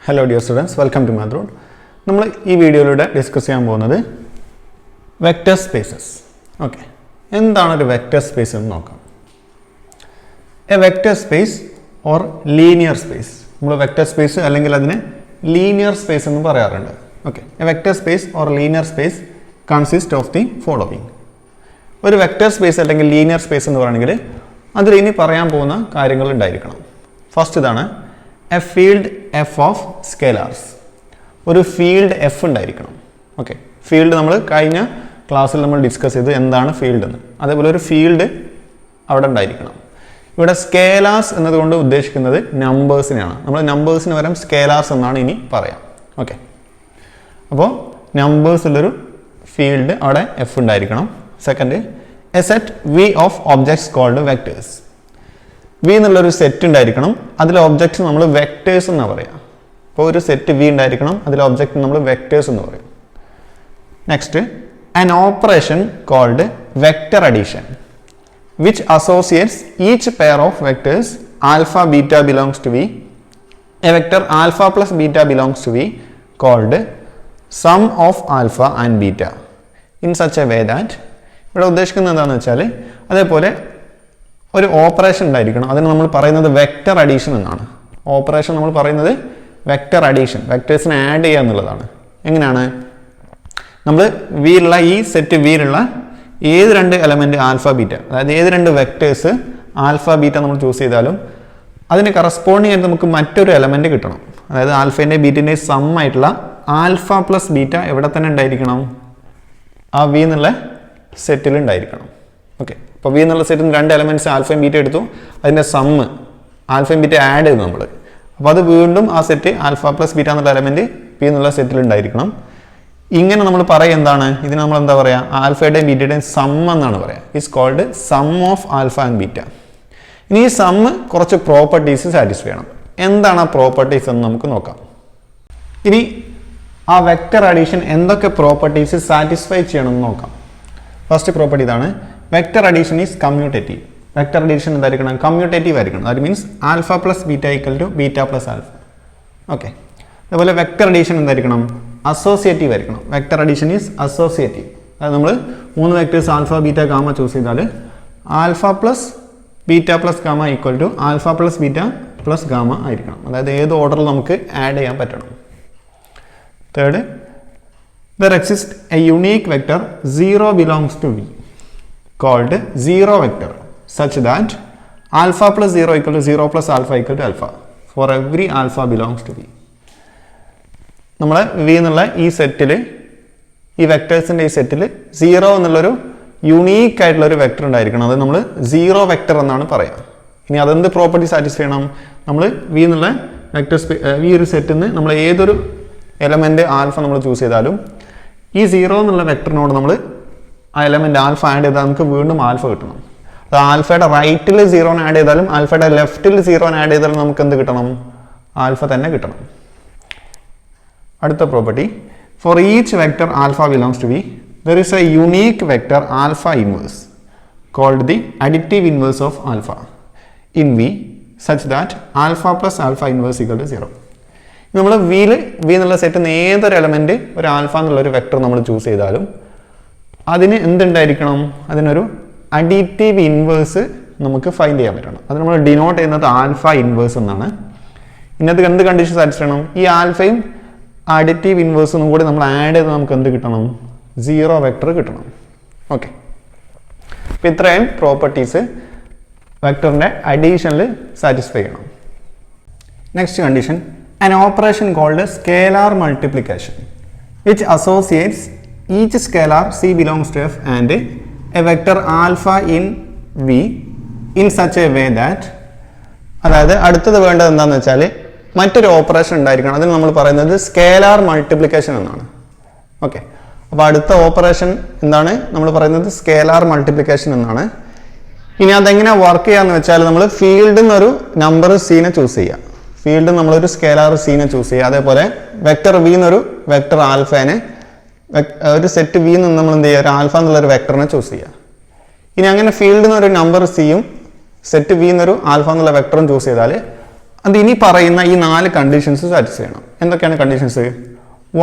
Hello dear students, welcome to Mathroad. നമ്മൾ ഈ വീഡിയോയിലൂടെ ഡിസ്കസ് ചെയ്യാൻ പോകുന്നത് വെക്റ്റർ സ്പേസസ്. ഓക്കെ, എന്താണ് ഒരു വെക്റ്റർ സ്പേസ് എന്ന് നോക്കാം. A vector space or linear space, നമ്മൾ വെക്റ്റർ സ്പേസ് അല്ലെങ്കിൽ അതിനെ ലീനിയർ സ്പേസ് എന്ന് പറയാറുണ്ട്. Okay, A vector space or linear space consist of the following. ഒരു വെക്റ്റർ സ്പേസ് അല്ലെങ്കിൽ ലീനിയർ സ്പേസ് എന്ന് പറയുകയാണെങ്കിൽ അതിൽ ഇനി പറയാൻ പോകുന്ന കാര്യങ്ങൾ ഉണ്ടായിരിക്കണം. ഫസ്റ്റ് ഇതാണ് A field F of scalars. ഒരു ഫീൽഡ് എഫ് ഉണ്ടായിരിക്കണം. ഓക്കെ, ഫീൽഡ് നമ്മൾ കഴിഞ്ഞ ക്ലാസ്സിൽ നമ്മൾ ഡിസ്കസ് ചെയ്ത് എന്താണ് ഫീൽഡ് എന്ന്. അതേപോലെ ഒരു ഫീൽഡ് അവിടെ ഉണ്ടായിരിക്കണം. ഇവിടെ സ്കേലാർസ് എന്നതുകൊണ്ട് ഉദ്ദേശിക്കുന്നത് നമ്പേഴ്സിനെയാണ്. നമ്മൾ നമ്പേഴ്സിന് പകരം സ്കേലാർസ് എന്നാണ് ഇനി പറയാം. ഓക്കെ, അപ്പോൾ നമ്പേഴ്സുള്ളൊരു ഫീൽഡ് അവിടെ എഫ് ഉണ്ടായിരിക്കണം. Second, a set V of objects called vectors. V എന്നുള്ളൊരു സെറ്റ് ഉണ്ടായിരിക്കണം, അതിലെ ഒബ്ജക്ട്സ് നമ്മൾ വെക്ടേഴ്സ് എന്നാണ് പറയുക. അപ്പോൾ ഒരു സെറ്റ് വി ഉണ്ടായിരിക്കണം, അതിലെ ഒബ്ജക്റ്റ് നമ്മൾ വെക്ടേഴ്സ് എന്ന് പറയും. Next, an operation called vector addition which associates each pair of vectors alpha beta belongs to V. A vector alpha plus beta belongs to V called sum of alpha and beta in such a way that. ഇവിടെ ഉദ്ദേശിക്കുന്നത് എന്താണെന്ന് വെച്ചാൽ അതേപോലെ ഒരു operation ഉണ്ടായിരിക്കണം, അതിന് നമ്മൾ പറയുന്നത് വെക്ടർ അഡീഷൻ എന്നാണ്. ഓപ്പറേഷൻ നമ്മൾ പറയുന്നത് വെക്ടർ അഡീഷൻ, വെക്ടേഴ്സിനെ ആഡ് ചെയ്യുക എന്നുള്ളതാണ്. എങ്ങനെയാണ്? നമ്മൾ വിയിലുള്ള ഈ സെറ്റ് വിയിലുള്ള ഏത് രണ്ട് എലമെൻറ്റ് ആൽഫ ബീറ്റ, അതായത് ഏത് രണ്ട് വെക്ടേഴ്സ് ആൽഫ ബീറ്റ നമ്മൾ ചൂസ് ചെയ്താലും അതിന് കറസ്പോണ്ടിങ് ആയിട്ട് നമുക്ക് മറ്റൊരു എലമെൻറ്റ് കിട്ടണം. അതായത് ആൽഫേൻ്റെ ബീറ്റിൻ്റെ സം ആയിട്ടുള്ള ആൽഫ പ്ലസ് ബീറ്റ എവിടെ തന്നെ ഉണ്ടായിരിക്കണം? ആ വി എന്നുള്ള സെറ്റിൽ ഉണ്ടായിരിക്കണം. ഓക്കെ, അപ്പോൾ വി എന്നുള്ള സെറ്റിൽ നിന്ന് രണ്ട് എലമെൻറ്റ്സ് ആൽഫയും ബീറ്റ എടുത്തു, അതിൻ്റെ സമ്മ് ആൽഫയും ബീറ്റ ആഡ് ചെയ്തു നമ്മൾ. അപ്പോൾ അത് വീണ്ടും ആ സെറ്റ് ആൽഫ പ്ലസ് ബീറ്റ എന്നുള്ള എലമെൻറ്റ് പി എന്നുള്ള സെറ്റിൽ ഉണ്ടായിരിക്കണം. ഇങ്ങനെ നമ്മൾ പറയുക എന്താണ്? ഇതിന് നമ്മൾ എന്താ പറയുക? ആൽഫയുടെയും ബീറ്റയുടെയും സം എന്നാണ് പറയുക. It's called sum of alpha and beta. ഇനി ഈ സമ്മ് കുറച്ച് പ്രോപ്പർട്ടീസ് സാറ്റിസ്ഫൈ ചെയ്യണം. എന്താണ് ആ പ്രോപ്പർട്ടീസ് എന്ന് നമുക്ക് നോക്കാം. ഇനി ആ വെക്ടർ അഡീഷൻ എന്തൊക്കെ പ്രോപ്പർട്ടീസ് സാറ്റിസ്ഫൈ ചെയ്യണമെന്ന് നോക്കാം. ഫസ്റ്റ് പ്രോപ്പർട്ടി ഇതാണ്, vector addition is commutative. Vector addition എന്തായിരിക്കണം? കമ്മ്യൂട്ടേറ്റീവ് ആയിരിക്കണം. That means alpha plus beta equal to beta plus alpha. Okay, അതുപോലെ വെക്ടർ അഡീഷൻ എന്തായിരിക്കണം? അസോസിയേറ്റീവ് ആയിരിക്കണം. Vector addition is associative. അതായത് നമ്മൾ മൂന്ന് vectors alpha beta gamma choose ചെയ്താൽ alpha plus beta plus gamma equal to alpha plus beta plus gamma ആയിരിക്കണം. അതായത് ഏത് ഓർഡറിൽ നമുക്ക് ആഡ് ചെയ്യാൻ പറ്റണം. Third, there exists a unique vector 0 belongs to V called zero vector such that alpha plus 0 equal to 0 plus alpha equal to alpha for every alpha belongs to V. നമ്മൾ V എന്നുള്ള ഈ സെറ്റിൽ, ഈ വെക്ടേഴ്സിൻ്റെ ഈ സെറ്റിൽ 0 എന്നുള്ളൊരു unique ആയിട്ടുള്ളൊരു vector ഉണ്ടായിരിക്കണം. അത് നമ്മൾ സീറോ വെക്ടർ എന്നാണ് പറയുക. ഇനി അതെന്ത് പ്രോപ്പർട്ടി സാറ്റിസ്ഫൈ ചെയ്യണം? നമ്മൾ V എന്നുള്ള വെക്ടർ ഈ ഒരു സെറ്റിൽ നിന്ന് നമ്മൾ ഏതൊരു എലമെൻറ്റ് ആൽഫ നമ്മൾ ചൂസ് ചെയ്താലും ഈ 0 എന്നുള്ള വെക്ടറിനോട് നമ്മൾ ആ എലമെൻറ്റ് ആൽഫ ആഡ് ചെയ്താൽ നമുക്ക് വീണ്ടും ആൽഫ കിട്ടണം. അത് ആൽഫയുടെ റൈറ്റിൽ 0 ആഡ് ചെയ്താലും ആൽഫയുടെ ലെഫ്റ്റിൽ 0 ആഡ് ചെയ്താലും നമുക്ക് എന്ത് കിട്ടണം? ആൽഫ തന്നെ കിട്ടണം. അടുത്ത property, for each vector alpha belongs to V there is a unique vector alpha inverse called the additive inverse of alpha in V such that alpha plus alpha inverse equal to 0. നമ്മൾ V എന്നുള്ള സെറ്റിൽ നിന്ന് ഏതൊരു element ഒരു alpha എന്നുള്ളൊരു vector നമ്മൾ choose ചെയ്താലും അതിന് എന്തുണ്ടായിരിക്കണം? അതിനൊരു അഡിറ്റീവ് ഇൻവേഴ്സ് നമുക്ക് ഫൈൻഡ് ചെയ്യാൻ പറ്റണം. അത് നമ്മൾ ഡിനോട്ട് ചെയ്യുന്നത് ആൽഫ ഇൻവേഴ്സ് എന്നാണ്. ഇന്നത്തെ എന്ത് കണ്ടീഷൻ സാറ്റിസ്ഫൈ ചെയ്യണം? ഈ ആൽഫയും അഡിറ്റീവ് ഇൻവേഴ്സും കൂടി നമ്മൾ ആഡ് ചെയ്ത് നമുക്ക് എന്ത് കിട്ടണം? 0 വെക്ടർ കിട്ടണം. ഓക്കെ, അപ്പോൾ ഇത്രയും പ്രോപ്പർട്ടീസ് വെക്ടറിൻ്റെ അഡീഷനിൽ സാറ്റിസ്ഫൈ ചെയ്യണം. Next condition, an operation called scalar multiplication which associates each scalar C belongs to F and a vector alpha in V in such a way that. അതായത് അടുത്തത് വേണ്ടത് എന്താണെന്ന് വെച്ചാൽ മറ്റൊരു ഓപ്പറേഷൻ ഉണ്ടായിരിക്കണം. അതിന് നമ്മൾ പറയുന്നത് സ്കേലാർ മൾട്ടിപ്ലിക്കേഷൻ എന്നാണ്. ഓക്കെ, അപ്പോൾ അടുത്ത ഓപ്പറേഷൻ എന്താണ്? നമ്മൾ പറയുന്നത് സ്കേലാർ മൾട്ടിപ്ലിക്കേഷൻ എന്നാണ്. ഇനി അതെങ്ങനെയാണ് വർക്ക് ചെയ്യാന്ന് വെച്ചാൽ നമ്മൾ ഫീൽഡിൽ നിന്നൊരു നമ്പർ സീനെ ചൂസ് ചെയ്യുക. ഫീൽഡ് നമ്മളൊരു സ്കേലാർ സീനെ ചൂസ് ചെയ്യുക. അതേപോലെ വെക്ടർ വി എന്നൊരു വെക്ടർ ആൽഫേനെ, ഒരു സെറ്റ് വി നിന്ന് നമ്മൾ എന്ത് ചെയ്യുക? ഒരു ആൽഫ എന്നുള്ളൊരു വെക്ടറിനെ ചൂസ് ചെയ്യുക. ഇനി അങ്ങനെ ഫീൽഡിൽ നിന്നൊരു നമ്പർ സിയും സെറ്റ് വി എന്നൊരു ആൽഫ എന്നുള്ള വെക്ടറും ചൂസ് ചെയ്താൽ അത് ഇനി പറയുന്ന ഈ 4 കണ്ടീഷൻസ് സാറ്റിസ്ഫൈ ചെയ്യണം. എന്തൊക്കെയാണ് കണ്ടീഷൻസ്?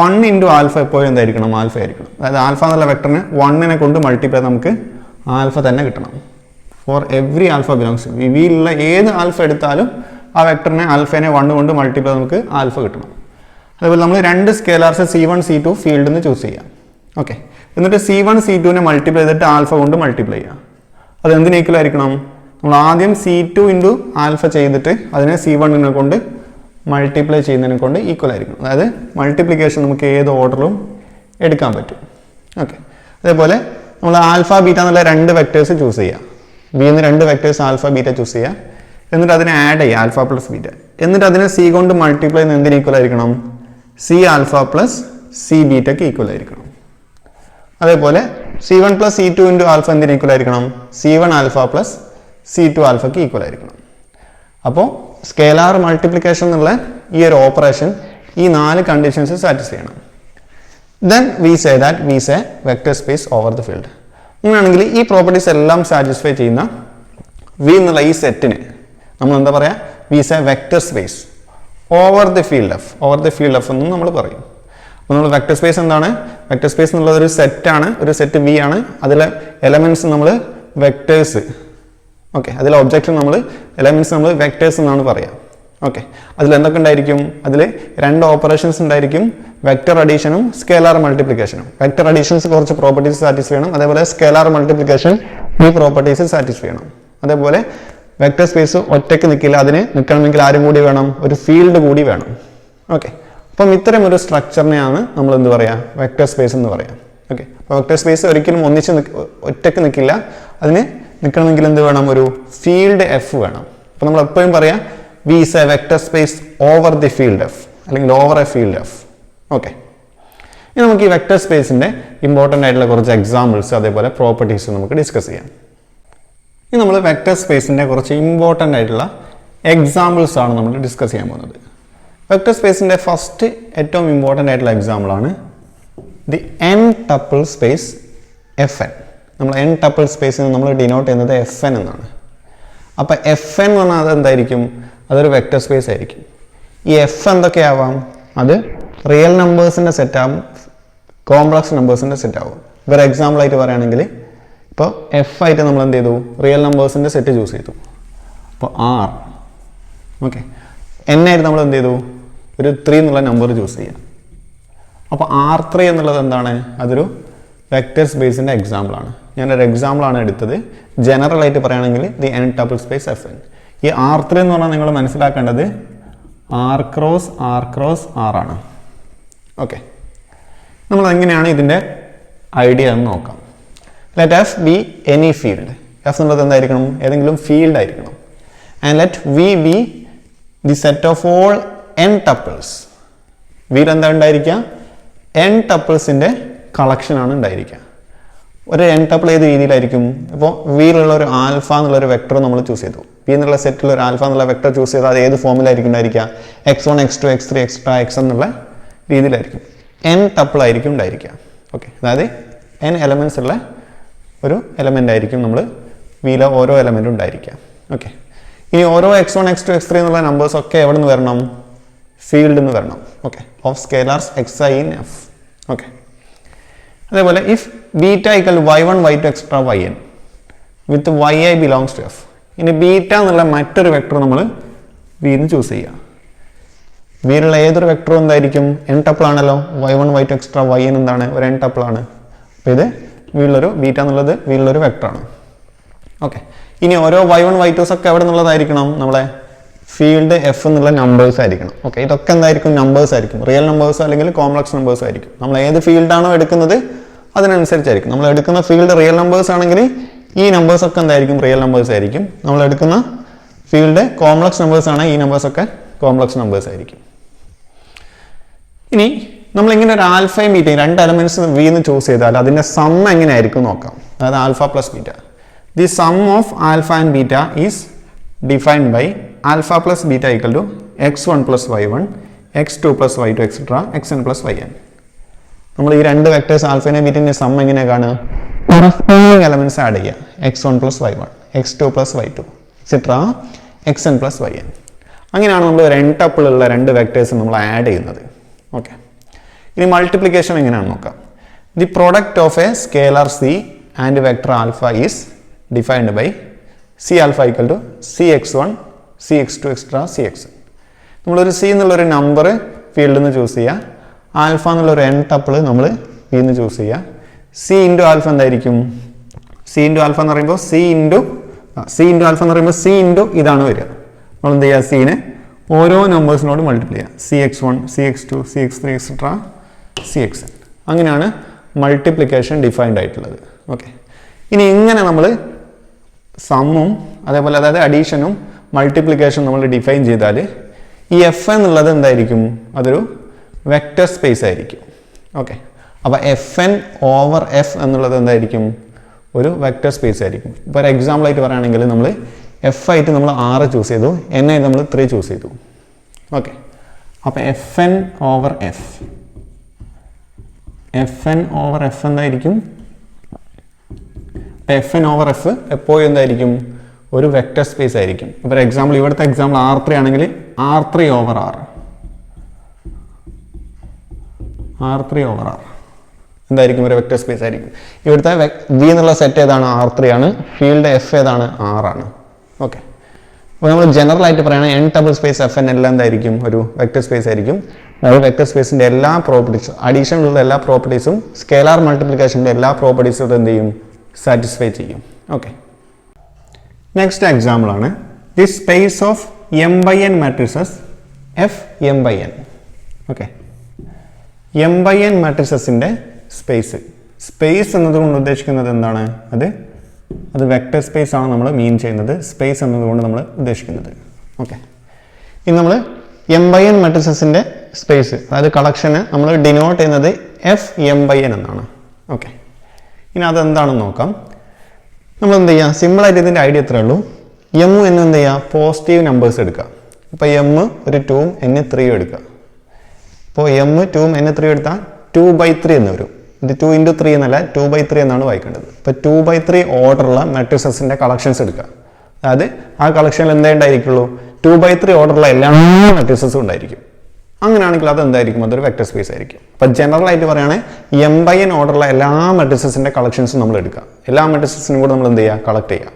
1 ഇൻറ്റു ആൽഫ എപ്പോഴും എന്തായിരിക്കണം? ആൽഫ ആയിരിക്കണം. അതായത് ആൽഫ എന്നുള്ള വെക്ടറിന് 1നെ കൊണ്ട് മൾട്ടിപ്ലൈ നമുക്ക് ആൽഫ തന്നെ കിട്ടണം. For every alpha belongs to വിയിലുള്ള ഏത് ആൽഫ എടുത്താലും ആ വെക്ടറിനെ ആൽഫേനെ 1 കൊണ്ട് മൾട്ടിപ്ലൈ നമുക്ക് ആൽഫ കിട്ടണം. അതുപോലെ നമ്മൾ 2 സ്കേലാർസ് C1 C2 ഫീൽഡിൽ നിന്ന് ചൂസ് ചെയ്യാം. ഓക്കെ, എന്നിട്ട് C1 C2നെ മൾട്ടിപ്ലൈ ചെയ്തിട്ട് ആൽഫ കൊണ്ട് മൾട്ടിപ്ലൈ ചെയ്യാം. അത് എന്തിന് ഈക്വൽ ആയിരിക്കണം? നമ്മൾ ആദ്യം C2 ഇൻറ്റു ആൽഫ ചെയ്തിട്ട് അതിനെ C1നെ കൊണ്ട് മൾട്ടിപ്ലൈ ചെയ്യുന്നതിനെ കൊണ്ട് ഈക്വൽ ആയിരിക്കണം. അതായത് മൾട്ടിപ്ലിക്കേഷൻ നമുക്ക് ഏത് ഓർഡറിലും എടുക്കാൻ പറ്റും. ഓക്കെ, അതേപോലെ നമ്മൾ ആൽഫ ബീറ്റ എന്നുള്ള 2 വെക്ടേഴ്സ് ചൂസ് ചെയ്യുക. Bin 2 vectors alpha beta choose ചെയ്യുക. എന്നിട്ട് അതിനെ ആഡ് ചെയ്യുക ആൽഫ പ്ലസ് ബീറ്റ. എന്നിട്ട് അതിനെ C കൊണ്ട് മൾട്ടിപ്ലൈ ചെയ്യുന്ന എന്തിന് ഈക്വൽ ആയിരിക്കണം? C ആൽഫ പ്ലസ് C ബീറ്റയ്ക്ക് ഈക്വൽ ആയിരിക്കണം. അതേപോലെ C1 plus C2 into alpha എന്തിന് ഈക്വൽ ആയിരിക്കണം? C1 alpha plus C2 ആൽഫയ്ക്ക് equal ആയിരിക്കണം. അപ്പോൾ സ്കേലാർ മൾട്ടിപ്ലിക്കേഷൻ എന്നുള്ള ഈ ഒരു ഓപ്പറേഷൻ ഈ 4 കണ്ടീഷൻസ് സാറ്റിസ്ഫൈ ചെയ്യണം. Then we say that we say vector space over the field. അങ്ങനെയാണെങ്കിൽ ഈ പ്രോപ്പർട്ടീസ് എല്ലാം സാറ്റിസ്ഫൈ ചെയ്യുന്ന വി എന്നുള്ള ഈ സെറ്റിന് നമ്മൾ എന്താ പറയുക? We say vector space over the field F. Over the field F എന്നും നമ്മൾ പറയും. അപ്പോൾ നമ്മൾ വെക്ടർ സ്പേസ് എന്താണ്? വെക്ടർ സ്പേസ് എന്നുള്ളത് ഒരു സെറ്റാണ്, ഒരു സെറ്റ് വി ആണ്. അതിലെ എലമെന്റ്സ് നമ്മൾ വെക്ടേഴ്സ്. ഓക്കെ, അതിലെ ഒബ്ജക്റ്റ് നമ്മൾ എലമെന്റ്സ് നമ്മൾ വെക്ടേഴ്സ് എന്നാണ് പറയുക. ഓക്കെ, അതിൽ എന്തൊക്കെ ഉണ്ടായിരിക്കും? അതിൽ 2 ഓപ്പറേഷൻസ് ഉണ്ടായിരിക്കും, വെക്ടർ അഡീഷനും സ്കേലാർ മൾട്ടിപ്ലിക്കേഷനും. വെക്ടർ അഡീഷൻസ് കുറച്ച് പ്രോപ്പർട്ടീസ് സാറ്റിസ്ഫൈ ചെയ്യണം. അതേപോലെ സ്കേലാർ മൾട്ടിപ്ലിക്കേഷൻ ഈ പ്രോപ്പർട്ടീസ് സാറ്റിസ്ഫൈ ചെയ്യണം. അതേപോലെ വെക്ടർ സ്പേസ് ഒറ്റയ്ക്ക് നിൽക്കില്ല, അതിന് നിൽക്കണമെങ്കിൽ ആരും കൂടി വേണം? ഒരു ഫീൽഡ് കൂടി വേണം. ഓക്കെ, അപ്പം ഇത്തരം ഒരു സ്ട്രക്ചറിനെയാണ് നമ്മൾ എന്ത് പറയുക? വെക്ടർ സ്പേസ് എന്ന് പറയാം. ഓക്കെ, അപ്പോൾ വെക്ടർ സ്പേസ് ഒരിക്കലും ഒറ്റയ്ക്ക് നിൽക്കില്ല, അതിന് നിൽക്കണമെങ്കിൽ എന്ത് വേണം? ഒരു ഫീൽഡ് എഫ് വേണം. അപ്പോൾ നമ്മൾ എപ്പോഴും പറയാം V is a vector space over the field F, അല്ലെങ്കിൽ over a field F. Okay, ഇനി നമുക്ക് ഈ വെക്ടർ സ്പേസിൻ്റെ ഇമ്പോർട്ടൻ്റ് ആയിട്ടുള്ള കുറച്ച് എക്സാമ്പിൾസ് അതേപോലെ പ്രോപ്പർട്ടീസ് നമുക്ക് ഡിസ്കസ് ചെയ്യാം. ഇനി നമ്മൾ വെക്ടർ സ്പേസിൻ്റെ കുറച്ച് ഇമ്പോർട്ടൻ്റ് ആയിട്ടുള്ള എക്സാമ്പിൾസ് ആണ് നമ്മൾ ഡിസ്കസ് ചെയ്യാൻ പോകുന്നത്. വെക്ടർ സ്പേസിൻ്റെ ഫസ്റ്റ് ഏറ്റവും ഇമ്പോർട്ടൻ്റ് ആയിട്ടുള്ള എക്സാമ്പിളാണ് the n tuple space F N. നമ്മൾ എൻ ടപ്പിൾ സ്പേസിന് നമ്മൾ ഡിനോട്ട് ചെയ്യുന്നത് എഫ് എൻ എന്നാണ്. അപ്പോൾ എഫ് എൻ എന്ന് പറഞ്ഞാൽ അത് എന്തായിരിക്കും? അതൊരു വെക്ടർ സ്പേസ് ആയിരിക്കും. ഈ എഫ് എന്തൊക്കെയാവാം? അത് റിയൽ നമ്പേഴ്സിൻ്റെ സെറ്റാവും, കോംപ്ലക്സ് നമ്പേഴ്സിൻ്റെ സെറ്റാവും. വേറെ എക്സാമ്പിൾ ആയിട്ട് പറയുകയാണെങ്കിൽ ഇപ്പോൾ എഫ് ആയിട്ട് നമ്മൾ എന്ത് ചെയ്തു? റിയൽ നമ്പേഴ്സിൻ്റെ സെറ്റ് ചൂസ് ചെയ്തു. അപ്പോൾ ആർ. ഓക്കെ, എൻ ആയിട്ട് നമ്മൾ എന്ത് ചെയ്തു? ഒരു 3 എന്നുള്ള നമ്പർ ചൂസ് ചെയ്യാം. അപ്പോൾ R3 എന്നുള്ളത് എന്താണ്? അതൊരു വെക്ടർ സ്പേസിൻ്റെ എക്സാമ്പിളാണ്. ഞാനൊരു എക്സാമ്പിളാണ് എടുത്തത്. ജനറൽ ആയിട്ട് പറയുകയാണെങ്കിൽ the n tuple space F n. ഈ R3 എന്ന് പറഞ്ഞാൽ നിങ്ങൾ മനസ്സിലാക്കേണ്ടത് R ക്രോസ് R ആണ്. ഓക്കെ, നമ്മൾ എങ്ങനെയാണ് ഇതിൻ്റെ ഐഡിയ എന്ന് നോക്കാം. Let F be any field. F എന്നുള്ളത് എന്തായിരിക്കണം? ഏതെങ്കിലും ഫീൽഡ് ആയിരിക്കണം. And let V be the set of all n tuples. വിയിൽ എന്താ ഉണ്ടായിരിക്കുക? എൻ ടപ്പിൾസിൻ്റെ കളക്ഷനാണ് ഉണ്ടായിരിക്കുക. ഒരു എൻ ടപ്പിൾ ഏത് രീതിയിലായിരിക്കും? ഇപ്പോൾ വിയിലുള്ള ഒരു ആൽഫ എന്നുള്ളൊരു വെക്ടർ നമ്മൾ ചൂസ് ചെയ്തു. വി എന്നുള്ള സെറ്റിൽ ഒരു ആൽഫ എന്നുള്ള വെക്ടർ ചൂസ് ചെയ്താൽ അത് ഏത് ഫോമിലായിരിക്കും ഉണ്ടായിരിക്കുക? x1 x2 x3 extra x എന്നുള്ള രീതിയിലായിരിക്കും. എൻ ടപ്പിൾ ആയിരിക്കും ഉണ്ടായിരിക്കുക. ഓക്കെ, അതായത് എൻ എലമെൻറ്റ്സ് ഉള്ള ഒരു എലമെൻ്റ് ആയിരിക്കും നമ്മൾ വിയിലെ ഓരോ എലമെൻറ്റും ഉണ്ടായിരിക്കുക. ഓക്കെ, ഇനി ഓരോ x1 x2 x3 എന്നുള്ള നമ്പേഴ്സ് ഒക്കെ എവിടെ നിന്ന് വരണം? ഫീൽഡിൽ നിന്ന് വരണം. Okay, of scalars xi in F. Okay, അതേപോലെ if beta equal y1 y2 extra yn with yi belongs to F. ഇനി ബീറ്റ എന്നുള്ള മറ്റൊരു വെക്ടർ നമ്മൾ വിന്ന് ചൂസ് ചെയ്യുക. വിയിലുള്ള ഏതൊരു വെക്ടറും എന്തായിരിക്കും? എൻ ടപ്പിൾ ആണല്ലോ. y1 y2 എക്സ്ട്രാ yn എന്താണ്? ഒരു എൻ ടപ്പിൾ ആണ്. അപ്പോൾ ഇത് വിയിലുള്ളൊരു ബീറ്റ എന്നുള്ളത് വിയിലുള്ളൊരു വെക്ടറാണ്. ഓക്കെ, ഇനി ഓരോ y1 y2s ഒക്കെ എവിടെ നിന്നുള്ളതായിരിക്കണം? നമ്മളെ ഫീൽഡ് എഫ് എന്നുള്ള നമ്പേഴ്സ് ആയിരിക്കണം. ഓക്കെ, ഇതൊക്കെ എന്തായിരിക്കും? നമ്പേഴ്സ് ആയിരിക്കും. റിയൽ നമ്പേഴ്സ് അല്ലെങ്കിൽ കോംപ്ലക്സ് നമ്പേഴ്സ് ആയിരിക്കും. നമ്മൾ ഏത് ഫീൽഡാണോ എടുക്കുന്നത് അതിനനുസരിച്ചായിരിക്കും. നമ്മൾ എടുക്കുന്ന ഫീൽഡ് റിയൽ നമ്പേഴ്സ് ആണെങ്കിൽ ഈ നമ്പേഴ്സ് ഒക്കെ എന്തായിരിക്കും? റിയൽ നമ്പേഴ്സ് ആയിരിക്കും. നമ്മൾ എടുക്കുന്ന ഫീൽഡ് കോംപ്ലക്സ് നമ്പേഴ്സ് ആണ്, ഈ നമ്പേഴ്സ് ഒക്കെ കോംപ്ലക്സ് നമ്പേഴ്സ് ആയിരിക്കും. ഇനി നമ്മളിങ്ങനെ ഒരു ആൽഫയും ബീറ്റയും 2 എലമെന്റ്സ് വിന്ന് ചൂസ് ചെയ്താൽ അതിൻ്റെ സം എങ്ങനെയായിരിക്കും നോക്കാം. അതായത് alpha plus beta. The sum of alpha and beta is defined by alpha plus beta equal to x1 plus y1 x2 plus y2 etcetera xn plus yn. നമ്മൾ ഈ 2 വെക്ടേഴ്സ് ആൽഫേനെ ബീറ്റേൻ്റെ സം എങ്ങനെ കാണുക? Corresponding elements add ചെയ്യുക. x1 plus y1 x2 plus y2 etcetera xn plus yn. അങ്ങനെയാണ് നമ്മൾ ഒരു n tuple ഉള്ള രണ്ട് വെക്ടേഴ്സ് നമ്മൾ ആഡ് ചെയ്യുന്നത്. ഓക്കെ, ഇനി മൾട്ടിപ്ലിക്കേഷൻ എങ്ങനെയാണെന്ന് നോക്കാം. The product of a scalar c and vector alpha is defined by c alpha equal to c x one c x two extra c x. നമ്മളൊരു സി എന്നുള്ളൊരു നമ്പർ ഫീൽഡിൽ നിന്ന് ചൂസ് ചെയ്യുക, ആൽഫ എന്നുള്ളൊരു n ടപ്പിൾ നമ്മൾ ഫീൽഡിൽ നിന്ന് ചൂസ് ചെയ്യുക. സി ഇൻറ്റു ആൽഫ എന്തായിരിക്കും? സി ഇൻറ്റു ആൽഫ എന്ന് പറയുമ്പോൾ സി ഇൻറ്റു ആൽഫ എന്ന് പറയുമ്പോൾ സി ഇൻറ്റു ഇതാണ് വരിക. നമ്മൾ എന്ത് ചെയ്യുക? സീനെ ഓരോ നമ്പേഴ്സിനോട് മൾട്ടിപ്ലൈ ചെയ്യുക. C x one c x two c x three etcetera c x. അങ്ങനെയാണ് മൾട്ടിപ്ലിക്കേഷൻ ഡിഫൈൻഡ് ആയിട്ടുള്ളത്. ഓക്കെ, ഇനി ഇങ്ങനെ നമ്മൾ സമ്മും അതേപോലെ അതായത് അഡീഷനും മൾട്ടിപ്ലിക്കേഷനും നമ്മൾ ഡിഫൈൻ ചെയ്താൽ ഈ എഫ് എന്നുള്ളത് എന്തായിരിക്കും? അതൊരു വെക്റ്റർ സ്പേസ് ആയിരിക്കും. ഓക്കെ, അപ്പോൾ എഫ് എൻ ഓവർ എഫ് എന്നുള്ളത് എന്തായിരിക്കും? ഒരു വെക്റ്റർ സ്പേസ് ആയിരിക്കും. ഇപ്പോൾ ഒരു എക്സാമ്പിൾ ആയിട്ട് പറയുകയാണെങ്കിൽ നമ്മൾ എഫ് ആയിട്ട് നമ്മൾ 6 ചൂസ് ചെയ്തു, എൻ ആയിട്ട് നമ്മൾ 3 ചൂസ് ചെയ്തു. ഓക്കെ, അപ്പോൾ എഫ് എൻ ഓവർ എഫ് എന്തായിരിക്കും? എഫ് എൻ ഓവർ എഫ് എപ്പോഴും എന്തായിരിക്കും? ഒരു വെക്റ്റർ സ്പേസ് ആയിരിക്കും. ഇപ്പോൾ എക്സാമ്പിൾ ഇവിടുത്തെ എക്സാമ്പിൾ R3 ആണെങ്കിൽ R3 ഓവർ R എന്തായിരിക്കും? ഒരു വെക്റ്റർ സ്പേസ് ആയിരിക്കും. ഇവിടുത്തെ വി എന്നുള്ള സെറ്റ് ഏതാണ്? R3 ആണ്. ഫീൽഡ് എഫ് ഏതാണ്? R ആണ്. ഓക്കെ, അപ്പോൾ നമ്മൾ ജനറൽ ആയിട്ട് പറയുകയാണെങ്കിൽ n table space F N എല്ലാം എന്തായിരിക്കും? ഒരു വെക്റ്റർ സ്പേസ് ആയിരിക്കും. അതായത് വെക്റ്റർ സ്പേസിൻ്റെ എല്ലാ പ്രോപ്പർട്ടീസും അഡീഷനുള്ള എല്ലാ പ്രോപ്പർട്ടീസും സ്കേലാർ മൾട്ടിപ്ലിക്കേഷൻ്റെ എല്ലാ പ്രോപ്പർട്ടീസും എന്ത് ചെയ്യും? സാറ്റിസ്ഫൈ ചെയ്യും. ഓക്കെ, നെക്സ്റ്റ് എക്സാമ്പിൾ ആണ് the space of m by n matrices f m by n. Okay, m by n മാട്രിസസിൻ്റെ സ്പേസ് എന്നതുകൊണ്ട് ഉദ്ദേശിക്കുന്നത് എന്താണ്? അത് വെക്റ്റർ സ്പേസ് ആണ് നമ്മൾ മീൻ ചെയ്യുന്നത്. സ്പേസ് എന്നതുകൊണ്ട് നമ്മൾ ഉദ്ദേശിക്കുന്നത്. ഓക്കെ, ഇനി നമ്മൾ m by n മാട്രിസസിൻ്റെ സ്പേസ് അതായത് കളക്ഷന് നമ്മൾ ഡിനോട്ട് ചെയ്യുന്നത് f m by n എന്നാണ്. ഓക്കെ, ഇനി അതെന്താണെന്ന് നോക്കാം. നമ്മൾ എന്ത് ചെയ്യുക? സിമ്പിളായിട്ട് ഇതിൻ്റെ ഐഡിയ എത്രയേ ഉള്ളൂ. എം എന്ന് എന്ത് ചെയ്യുക? പോസിറ്റീവ് നമ്പേഴ്സ് എടുക്കുക. ഇപ്പോൾ എം ഒരു 2ഉം n 3ഉം എടുക്കുക. ഇപ്പോൾ എം 2ഉം n 3ഉം എടുത്താൽ 2/3 എന്ന് വരും. ഇത് 2 × 3 എന്നല്ല 2/3 എന്നാണ് വായിക്കേണ്ടത്. ഇപ്പോൾ 2/3 ഓർഡറുള്ള മാട്രിസസിൻ്റെ കളക്ഷൻസ് എടുക്കുക. അതായത് ആ കളക്ഷനിൽ എന്തേ ഉണ്ടായിരിക്കുള്ളൂ? 2/3 ഓർഡറുള്ള എല്ലാ മാട്രിസസും ഉണ്ടായിരിക്കും. അങ്ങനെയാണെങ്കിൽ അത് എന്തായിരിക്കും? അതൊരു വെക്റ്റർ സ്പേസ് ആയിരിക്കും. അപ്പോൾ ജനറൽ ആയിട്ട് പറയുകയാണെങ്കിൽ m by n ഓർഡറുള്ള എല്ലാ മാട്രിസസിൻ്റെ കളക്ഷൻസും നമ്മൾ എടുക്കുക. എല്ലാ മാട്രിസസിനും കൂടെ നമ്മൾ എന്ത് ചെയ്യുക? കളക്ട് ചെയ്യുക.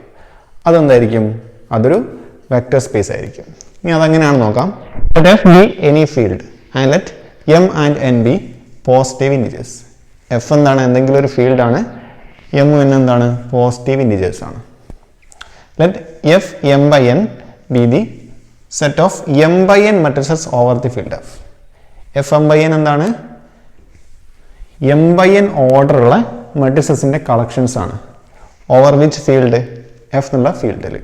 അതെന്തായിരിക്കും? അതൊരു വെക്റ്റർ സ്പേസ് ആയിരിക്കും. ഇനി അതെങ്ങനെയാണെന്ന് നോക്കാം. Let f be any field and let m and n be positive integers. f എന്താണ്? എന്തെങ്കിലും ഒരു ഫീൽഡാണ്. m n എന്താണ്? പോസിറ്റീവ് ഇൻറ്റിജേഴ്സ് ആണ്. Let f m by n be the set of m by n matrices over the field f. f m by n എന്താണ്? m by n ഓർഡറുള്ള മെട്രിസസിൻ്റെ collections ആണ്. Over which field? F എന്നുള്ള ഫീൽഡിൽ.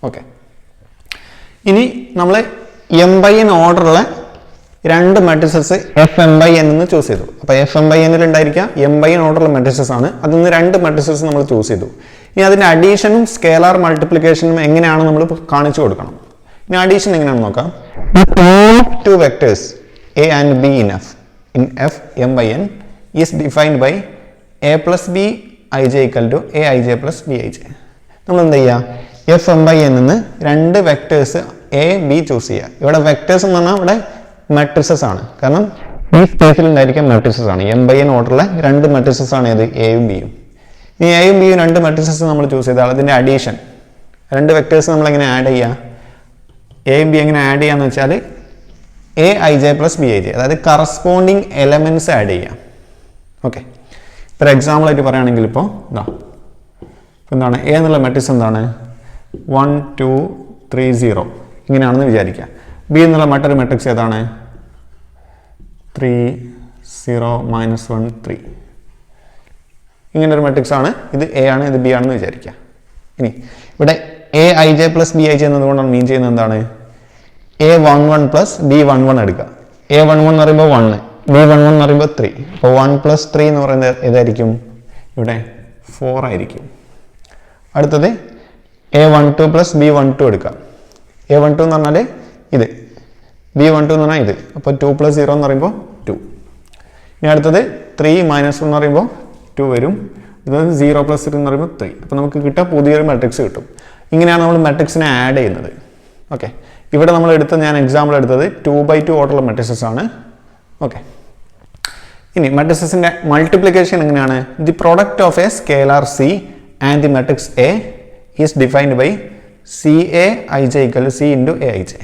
Okay, ഇനി നമ്മൾ m by n ഓർഡറുള്ള രണ്ട് matrices F m by n എന്ന് choose ചെയ്തു. അപ്പോൾ എഫ് എം ബൈ എന്നിൽ ഉണ്ടായിരിക്കുക m by n ഓർഡറുള്ള മെട്രിസസ് ആണ്. അതിൽ നിന്ന് രണ്ട് മെട്രിസസ് നമ്മൾ ചൂസ് ചെയ്തു. ഇനി അതിൻ്റെ അഡീഷനും സ്കേലാർ മൾട്ടിപ്ലിക്കേഷനും എങ്ങനെയാണ് നമ്മൾ കാണിച്ചു കൊടുക്കണം. ഇനി അഡീഷൻ എങ്ങനെയാണെന്ന് നോക്കാം. To vectors a and b in f m by n is defined by a plus b ij equal to a ij plus b ij. നമ്മൾ എന്ത് ചെയ്യുക? എഫ് എം ബൈ എൻ നിന്ന് രണ്ട് വെക്ടേഴ്സ് എ ബി ചൂസ് ചെയ്യുക. ഇവിടെ vectors എന്ന് പറഞ്ഞാൽ ഇവിടെ മെട്രിസസ് ആണ്. കാരണം ഈ സ്പേസിൽ ഉണ്ടായിരിക്കുക മെട്രിസസ് ആണ്. m by n ഓർഡറിലെ രണ്ട് മെട്രിസസ് ആണ് ഏത്? എയും ബിയും. ഈ എയും ബിയും രണ്ട് മെട്രിസസ് നമ്മൾ ചൂസ് ചെയ്താൽ അതിൻ്റെ അഡീഷൻ രണ്ട് വെക്ടേഴ്സ് നമ്മൾ എങ്ങനെ ആഡ് ചെയ്യുക? എയും ബി എങ്ങനെ ആഡ് ചെയ്യാന്ന് വെച്ചാൽ A I J plus B I J, അതായത് കറസ്പോണ്ടിങ് എലമെന്റ്സ് ആഡ് ചെയ്യാം. ഓക്കെ, ഫോർ എക്സാമ്പിൾ ആയിട്ട് പറയുകയാണെങ്കിൽ ഇപ്പോൾ എന്താണ് എ എന്നുള്ള മെട്രിക്സ് എന്താണ്? 1 2 3 0 ഇങ്ങനെയാണെന്ന് വിചാരിക്കുക. ബി എന്നുള്ള മറ്റൊരു മെട്രിക്സ് ഏതാണ്? 3 0 -1 3 ഇങ്ങനെ ഒരു മെട്രിക്സ് ആണ്. ഇത് എ ആണ്, ഇത് ബി ആണെന്ന് വിചാരിക്കുക. ഇനി ഇവിടെ A I J plus B I J എന്നതുകൊണ്ടാണ് മീൻ ചെയ്യുന്നത് എന്താണ്? a11 പ്ലസ് b11 എടുക്കുക. a11 എന്ന് പറയുമ്പോൾ 1, b11 എന്ന് പറയുമ്പോൾ 3. അപ്പോൾ 1 + 3 എന്ന് പറയുന്നത് ഏതായിരിക്കും? ഇവിടെ 4 ആയിരിക്കും. അടുത്തത് a12 പ്ലസ് b12 എടുക്കുക. a12 എന്ന് പറഞ്ഞാൽ ഇത്, b12 എന്ന് പറഞ്ഞാൽ ഇത്. അപ്പോൾ 2 + 0 എന്ന് പറയുമ്പോൾ 2. ഇനി അടുത്തത് 3 - 1 എന്ന് പറയുമ്പോൾ 2 വരും. ഇത് 0 + 3 എന്ന് പറയുമ്പോൾ 3. അപ്പോൾ നമുക്ക് കിട്ടുക പുതിയൊരു മെട്രിക്സ് കിട്ടും. ഇങ്ങനെയാണ് നമ്മൾ മെട്രിക്സിനെ ആഡ് ചെയ്യുന്നത്. ഓക്കെ, ഇവിടെ നമ്മൾ എടുത്ത ഞാൻ എക്സാമ്പിൾ എടുത്തത് 2x2 ഓർഡറുള്ള മെട്രിസസ് ആണ്. ഓക്കെ, ഇനി മെട്രിസസിൻ്റെ മൾട്ടിപ്ലിക്കേഷൻ എങ്ങനെയാണ്? The product of a scalar c and the matrix A is defined by c A I j equal to c into A I j.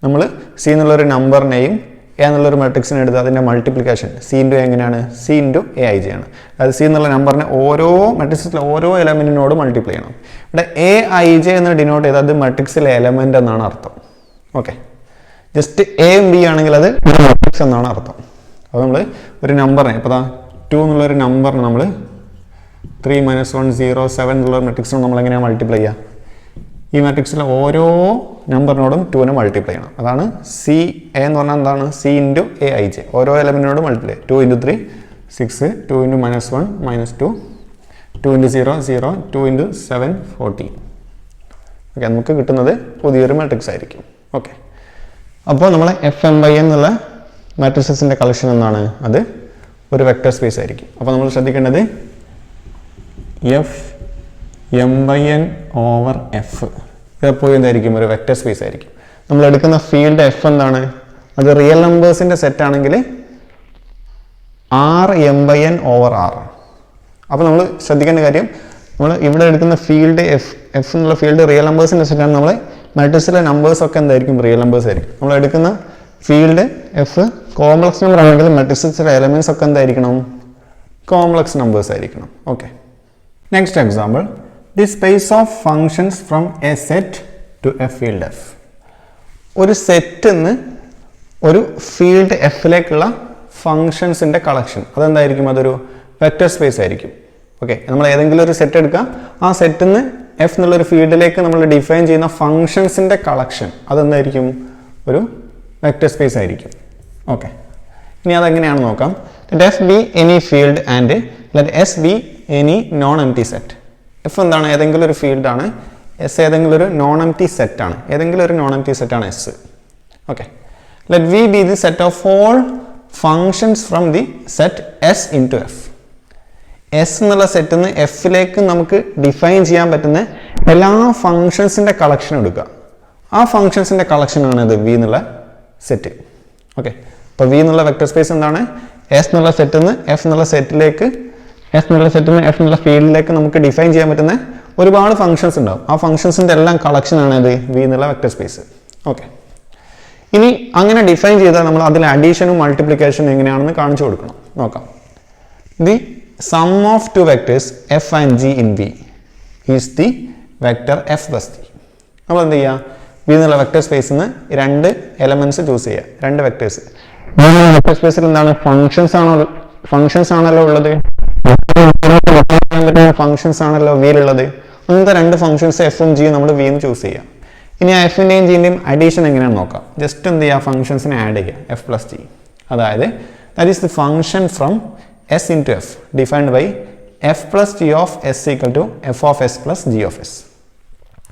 നമ്മൾ സി എന്നുള്ളൊരു നമ്പറിനെയും എ എന്നുള്ളൊരു മെട്രിക്സിനെ എടുത്ത് അതിൻ്റെ മൾട്ടിപ്ലിക്കേഷൻ സി ഇൻറ്റു എങ്ങനെയാണ്? C into A I j ആണ്. അതായത് സി എന്നുള്ള നമ്പറിനെ ഓരോ മെട്രിക്സിലെ ഓരോ എലമെൻറ്റിനോട് മൾട്ടിപ്ലൈ ചെയ്യണം. ഇവിടെ എ ഐ ജെ എന്ന് ഡിനോട്ട് ചെയ്താൽ അത് മെട്രിക്സിലെ എലമെൻ്റ് എന്നാണ് അർത്ഥം. ഓക്കെ, ജസ്റ്റ് എയും ബി ആണെങ്കിൽ അത് മെട്രിക്സ് എന്നാണ് അർത്ഥം. അപ്പോൾ നമ്മൾ ഒരു നമ്പറിനെ ഇപ്പോൾ 2 എന്നുള്ളൊരു നമ്പറിന് നമ്മൾ 3 - 1 0 7 എന്നുള്ള മെട്രിക്സിനോട് നമ്മൾ എങ്ങനെയാണ് മൾട്ടിപ്ലൈ ചെയ്യുക? ഈ മാട്രിക്സിലെ ഓരോ നമ്പറിനോടും 2നെ മൾട്ടിപ്ലൈ ചെയ്യണം. അതാണ് സി എ എന്ന് പറഞ്ഞാൽ എന്താണ്? C into A I J. ഓരോ എലമെൻറ്റിനോടും മൾട്ടിപ്ലൈ. 2 × 3 6, 2 × -1 -2, 2 × 0 0, 2 × 7 14. ഓക്കെ, നമുക്ക് കിട്ടുന്നത് പുതിയൊരു മാട്രിക്സ് ആയിരിക്കും. ഓക്കെ, അപ്പോൾ നമ്മൾ FM/n എന്നുള്ള മാട്രിക്സിൻ്റെ കളക്ഷൻ എന്നാണ്? അത് ഒരു വെക്റ്റർ സ്പേസ് ആയിരിക്കും. അപ്പോൾ നമ്മൾ ശ്രദ്ധിക്കേണ്ടത് FM/n ഓവർ എഫ് ഇതെപ്പോഴും എന്തായിരിക്കും? ഒരു വെക്റ്റർ സ്പേസ് ആയിരിക്കും. നമ്മൾ എടുക്കുന്ന ഫീൽഡ് എഫ് എന്താണ്? അത് റിയൽ നമ്പേഴ്സിൻ്റെ സെറ്റ് ആണെങ്കിൽ RM/n ഓവർ R. അപ്പോൾ നമ്മൾ ശ്രദ്ധിക്കേണ്ട കാര്യം, നമ്മൾ ഇവിടെ എടുക്കുന്ന ഫീൽഡ് എഫ് എന്നുള്ള ഫീൽഡ് റിയൽ നമ്പേഴ്സിൻ്റെ സെറ്റാണ്. നമ്മൾ മാട്രിക്സിലെ നമ്പേഴ്സൊക്കെ എന്തായിരിക്കും? റിയൽ നമ്പേഴ്സ് ആയിരിക്കും. നമ്മൾ എടുക്കുന്ന ഫീൽഡ് എഫ് കോംപ്ലക്സ് നമ്പർ ആണെങ്കിൽ മാട്രിക്സിലെ എലമെൻറ്റ്സ് ഒക്കെ എന്തായിരിക്കണം? കോംപ്ലക്സ് നമ്പേഴ്സ് ആയിരിക്കണം. Okay, next example, the space of functions from a set to a field F. ഒരു സെറ്റിൽ നിന്ന് ഒരു ഫീൽഡ് എഫിലേക്കുള്ള ഫങ്ഷൻസിൻ്റെ കളക്ഷൻ അതെന്തായിരിക്കും? അതൊരു വെക്റ്റർ സ്പേസ് ആയിരിക്കും. ഓക്കെ, നമ്മൾ ഏതെങ്കിലും ഒരു സെറ്റ് എടുക്കുക, ആ സെറ്റിൽ നിന്ന് എഫ് എന്നുള്ളൊരു ഫീൽഡിലേക്ക് നമ്മൾ ഡിഫൈൻ ചെയ്യുന്ന ഫങ്ഷൻസിൻ്റെ കളക്ഷൻ അതെന്തായിരിക്കും? ഒരു വെക്റ്റർ സ്പേസ് ആയിരിക്കും. ഓക്കെ, ഇനി അതെങ്ങനെയാണെന്ന് നോക്കാം. Let F be any field and let us B any non empty set. F എന്താണ്? ഏതെങ്കിലും ഒരു ഫീൽഡാണ്. എസ് ഏതെങ്കിലും ഒരു നോൺ എംപ്റ്റി സെറ്റാണ്. ഏതെങ്കിലും ഒരു നോൺ എംപ്റ്റി സെറ്റാണ് S. Okay, let V be the set of all functions from the set S into F. S എന്നുള്ള സെറ്റിൽ നിന്ന് എഫിലേക്ക് നമുക്ക് ഡിഫൈൻ ചെയ്യാൻ പറ്റുന്ന എല്ലാ ഫങ്ഷൻസിൻ്റെ കളക്ഷൻ എടുക്കുക. ആ ഫങ്ഷൻസിൻ്റെ കളക്ഷനാണ് ഇത് വി എന്നുള്ള സെറ്റ്. ഓക്കെ, അപ്പോൾ വി എന്നുള്ള വെക്റ്റർ സ്പേസ് എന്താണ്? എസ് എന്നുള്ള സെറ്റിൽ നിന്ന് എഫ് എന്നുള്ള സെറ്റിലേക്ക് എഫ് എന്നുള്ള സെറ്റിൽ നിന്ന് എഫ് എന്നുള്ള ഫീൽഡിലേക്ക് നമുക്ക് ഡിഫൈൻ ചെയ്യാൻ പറ്റുന്ന ഒരുപാട് ഫങ്ഷൻസ് ഉണ്ടാവും. ആ ഫങ്ഷൻസിൻ്റെ എല്ലാം കളക്ഷനാണ് ഇത് വി എന്നുള്ള വെക്റ്റർ സ്പേസ്. ഓക്കെ, ഇനി അങ്ങനെ ഡിഫൈൻ ചെയ്താൽ നമ്മൾ അതിൽ അഡീഷനും മൾട്ടിപ്ലിക്കേഷനും എങ്ങനെയാണെന്ന് കാണിച്ചു കൊടുക്കണം. നോക്കാം. The sum of two vectors f and g in V is the vector f plus g. നമ്മൾ എന്ത് ചെയ്യുക? വി എന്നുള്ള വെക്റ്റർ സ്പേസിൽ നിന്ന് 2 എലമെന്റ്സ് ചൂസ് ചെയ്യുക, 2 വെക്ടേഴ്സ്. വെക്റ്റർ സ്പേസിൽ എന്താണ്? ഫങ്ഷൻസ് ആണല്ലോ ഉള്ളത്. ഫങ്ഷൻസ് ആണല്ലോ വിയിലുള്ളത്. അങ്ങനത്തെ 2 ഫങ്ഷൻസ് എഫും ജിയും നമ്മൾ വിന്ന് ചൂസ് ചെയ്യുക. ഇനി ആ എഫിൻ്റെയും ജിൻ്റെയും അഡീഷൻ എങ്ങനെയാണെന്ന് നോക്കാം. ജസ്റ്റ് എന്ത് ചെയ്യുക? ഫങ്ഷൻസിനെ ആഡ് ചെയ്യുക, എഫ് പ്ലസ് ജി. അതായത് that is the function from S into F defined by f plus G of s equal to f of s plus G of s.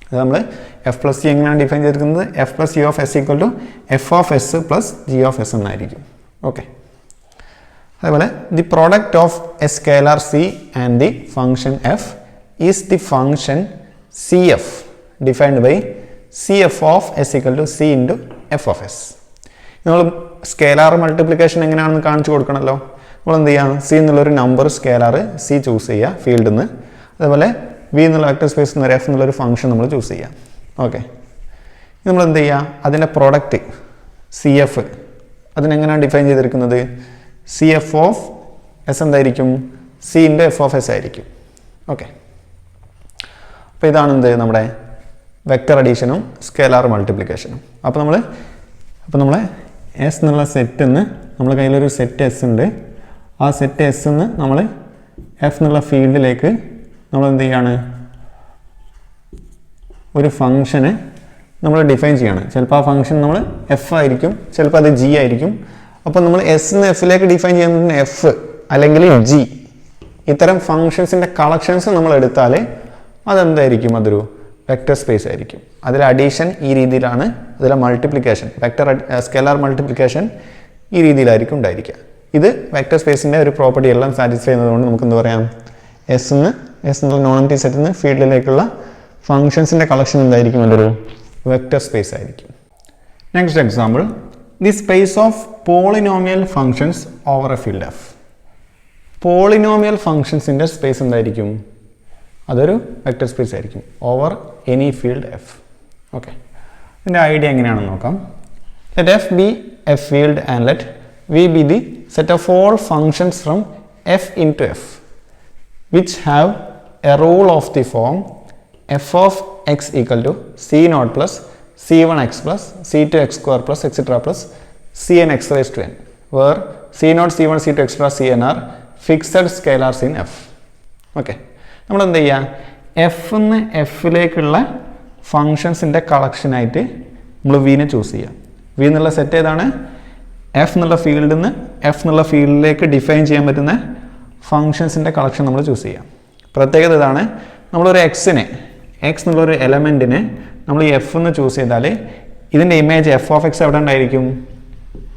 അത് നമ്മൾ എഫ് പ്ലസ് ജി എങ്ങനെയാണ് define ചെയ്തിരിക്കുന്നത്? F plus G of s equal to f of s plus G of s എന്നായിരിക്കും. Okay, അതേപോലെ the product of a scalar c and the function F is the function c f defined by c F of s equal to c into F of s. നമ്മൾ scalar multiplication എങ്ങനെയാണെന്ന് കാണിച്ചു കൊടുക്കണമല്ലോ. നമ്മൾ എന്ത് ചെയ്യുക? C എന്നുള്ളൊരു number scalar C choose ചെയ്യുക ഫീൽഡിൽ നിന്ന്. അതേപോലെ വി എന്നുള്ള വെക്റ്റർ സ്പേസ് നിന്ന് എഫ് എന്നുള്ളൊരു ഫംഗ്ഷൻ നമ്മൾ ചൂസ് ചെയ്യുക. ഓക്കെ, നമ്മൾ എന്ത് ചെയ്യുക? അതിൻ്റെ പ്രോഡക്റ്റ് സി എഫ് അതിനെങ്ങനെയാണ് ഡിഫൈൻ ചെയ്തിരിക്കുന്നത്? സി എഫ് ഓഫ് എസ് എന്തായിരിക്കും? C into F of S ആയിരിക്കും. ഓക്കെ, അപ്പോൾ ഇതാണ് എന്ത്? നമ്മുടെ വെക്റ്റർ അഡീഷനും സ്കേലാർ മൾട്ടിപ്ലിക്കേഷനും. അപ്പോൾ നമ്മൾ എസ് എന്നുള്ള സെറ്റിൽ നിന്ന് നമ്മുടെ കയ്യിലൊരു സെറ്റ് എസ് ഉണ്ട്. ആ സെറ്റ് എസ് നിന്ന് നമ്മൾ എഫ് എന്നുള്ള ഫീൽഡിലേക്ക് നമ്മൾ എന്ത് ചെയ്യാണ്? ഒരു ഫംഗ്ഷനെ നമ്മൾ ഡിഫൈൻ ചെയ്യാണ്. ചിലപ്പോൾ ആ ഫംഗ്ഷൻ നമ്മൾ എഫ് ആയിരിക്കും, ചിലപ്പോൾ അത് ജി ആയിരിക്കും. അപ്പോൾ നമ്മൾ എസ് എന്ന് എഫിലേക്ക് ഡിഫൈൻ ചെയ്യുന്നതിന് എഫ് അല്ലെങ്കിൽ ജി ഇത്തരം ഫങ്ഷൻസിൻ്റെ കളക്ഷൻസ് നമ്മൾ എടുത്താൽ അതെന്തായിരിക്കും? അതൊരു വെക്റ്റർ സ്പേസ് ആയിരിക്കും. അതിലെ അഡീഷൻ ഈ രീതിയിലാണ്, അതിലെ മൾട്ടിപ്ലിക്കേഷൻ സ്കേലാർ മൾട്ടിപ്ലിക്കേഷൻ ഈ രീതിയിലായിരിക്കും ഉണ്ടായിരിക്കുക. ഇത് വെക്റ്റർ സ്പേസിൻ്റെ ഒരു പ്രോപ്പർട്ടി എല്ലാം സാറ്റിസ്ഫൈ ചെയ്യുന്നതുകൊണ്ട് നമുക്ക് എന്ത് പറയാം? എസ് എന്നുള്ള നോൺ എംപ്റ്റി സെറ്റിൽ നിന്ന് ഫീൽഡിലേക്കുള്ള ഫങ്ഷൻസിൻ്റെ കളക്ഷൻ എന്തായിരിക്കും? അതൊരു വെക്റ്റർ സ്പേസ് ആയിരിക്കും. Next example, the space of polynomial functions over a field F. Polynomial ഫങ്ഷൻസിൻ്റെ സ്പേസ് എന്തായിരിക്കും? അതൊരു വെക്റ്റർ സ്പേസ് ആയിരിക്കും over any field F. Okay, ഇതിൻ്റെ ഐഡിയ എങ്ങനെയാണെന്ന് നോക്കാം. Let F be a field and let V be the set of all functions from F into F which have a rule of the form f of x equal to c0 plus c1x plus c2x square plus etc plus cnx raised to n, where c0, c1, c2, etc, cn are fixed scalars in f. Okay, നമ്മൾ എന്ത് ചെയ്യുക? എഫിന്ന് എഫിലേക്കുള്ള ഫങ്ഷൻസിൻ്റെ കളക്ഷനായിട്ട് നമ്മൾ വിനെ choose ചെയ്യുക. V എന്നുള്ള set ഏതാണ്? F എന്നുള്ള ഫീൽഡിൽ നിന്ന് എഫ് എന്നുള്ള ഫീൽഡിലേക്ക് ഡിഫൈൻ ചെയ്യാൻ പറ്റുന്ന ഫങ്ഷൻസിൻ്റെ കളക്ഷൻ നമ്മൾ ചൂസ് ചെയ്യാം. പ്രത്യേകത ഇതാണ്, നമ്മളൊരു എക്സിനെ, എക്സ് എന്നുള്ളൊരു എലമെൻറ്റിനെ നമ്മൾ എഫ് എന്ന് ചൂസ് ചെയ്താൽ ഇതിൻ്റെ ഇമേജ് എഫ് ഓഫ് എക്സ് എവിടെ ഉണ്ടായിരിക്കും?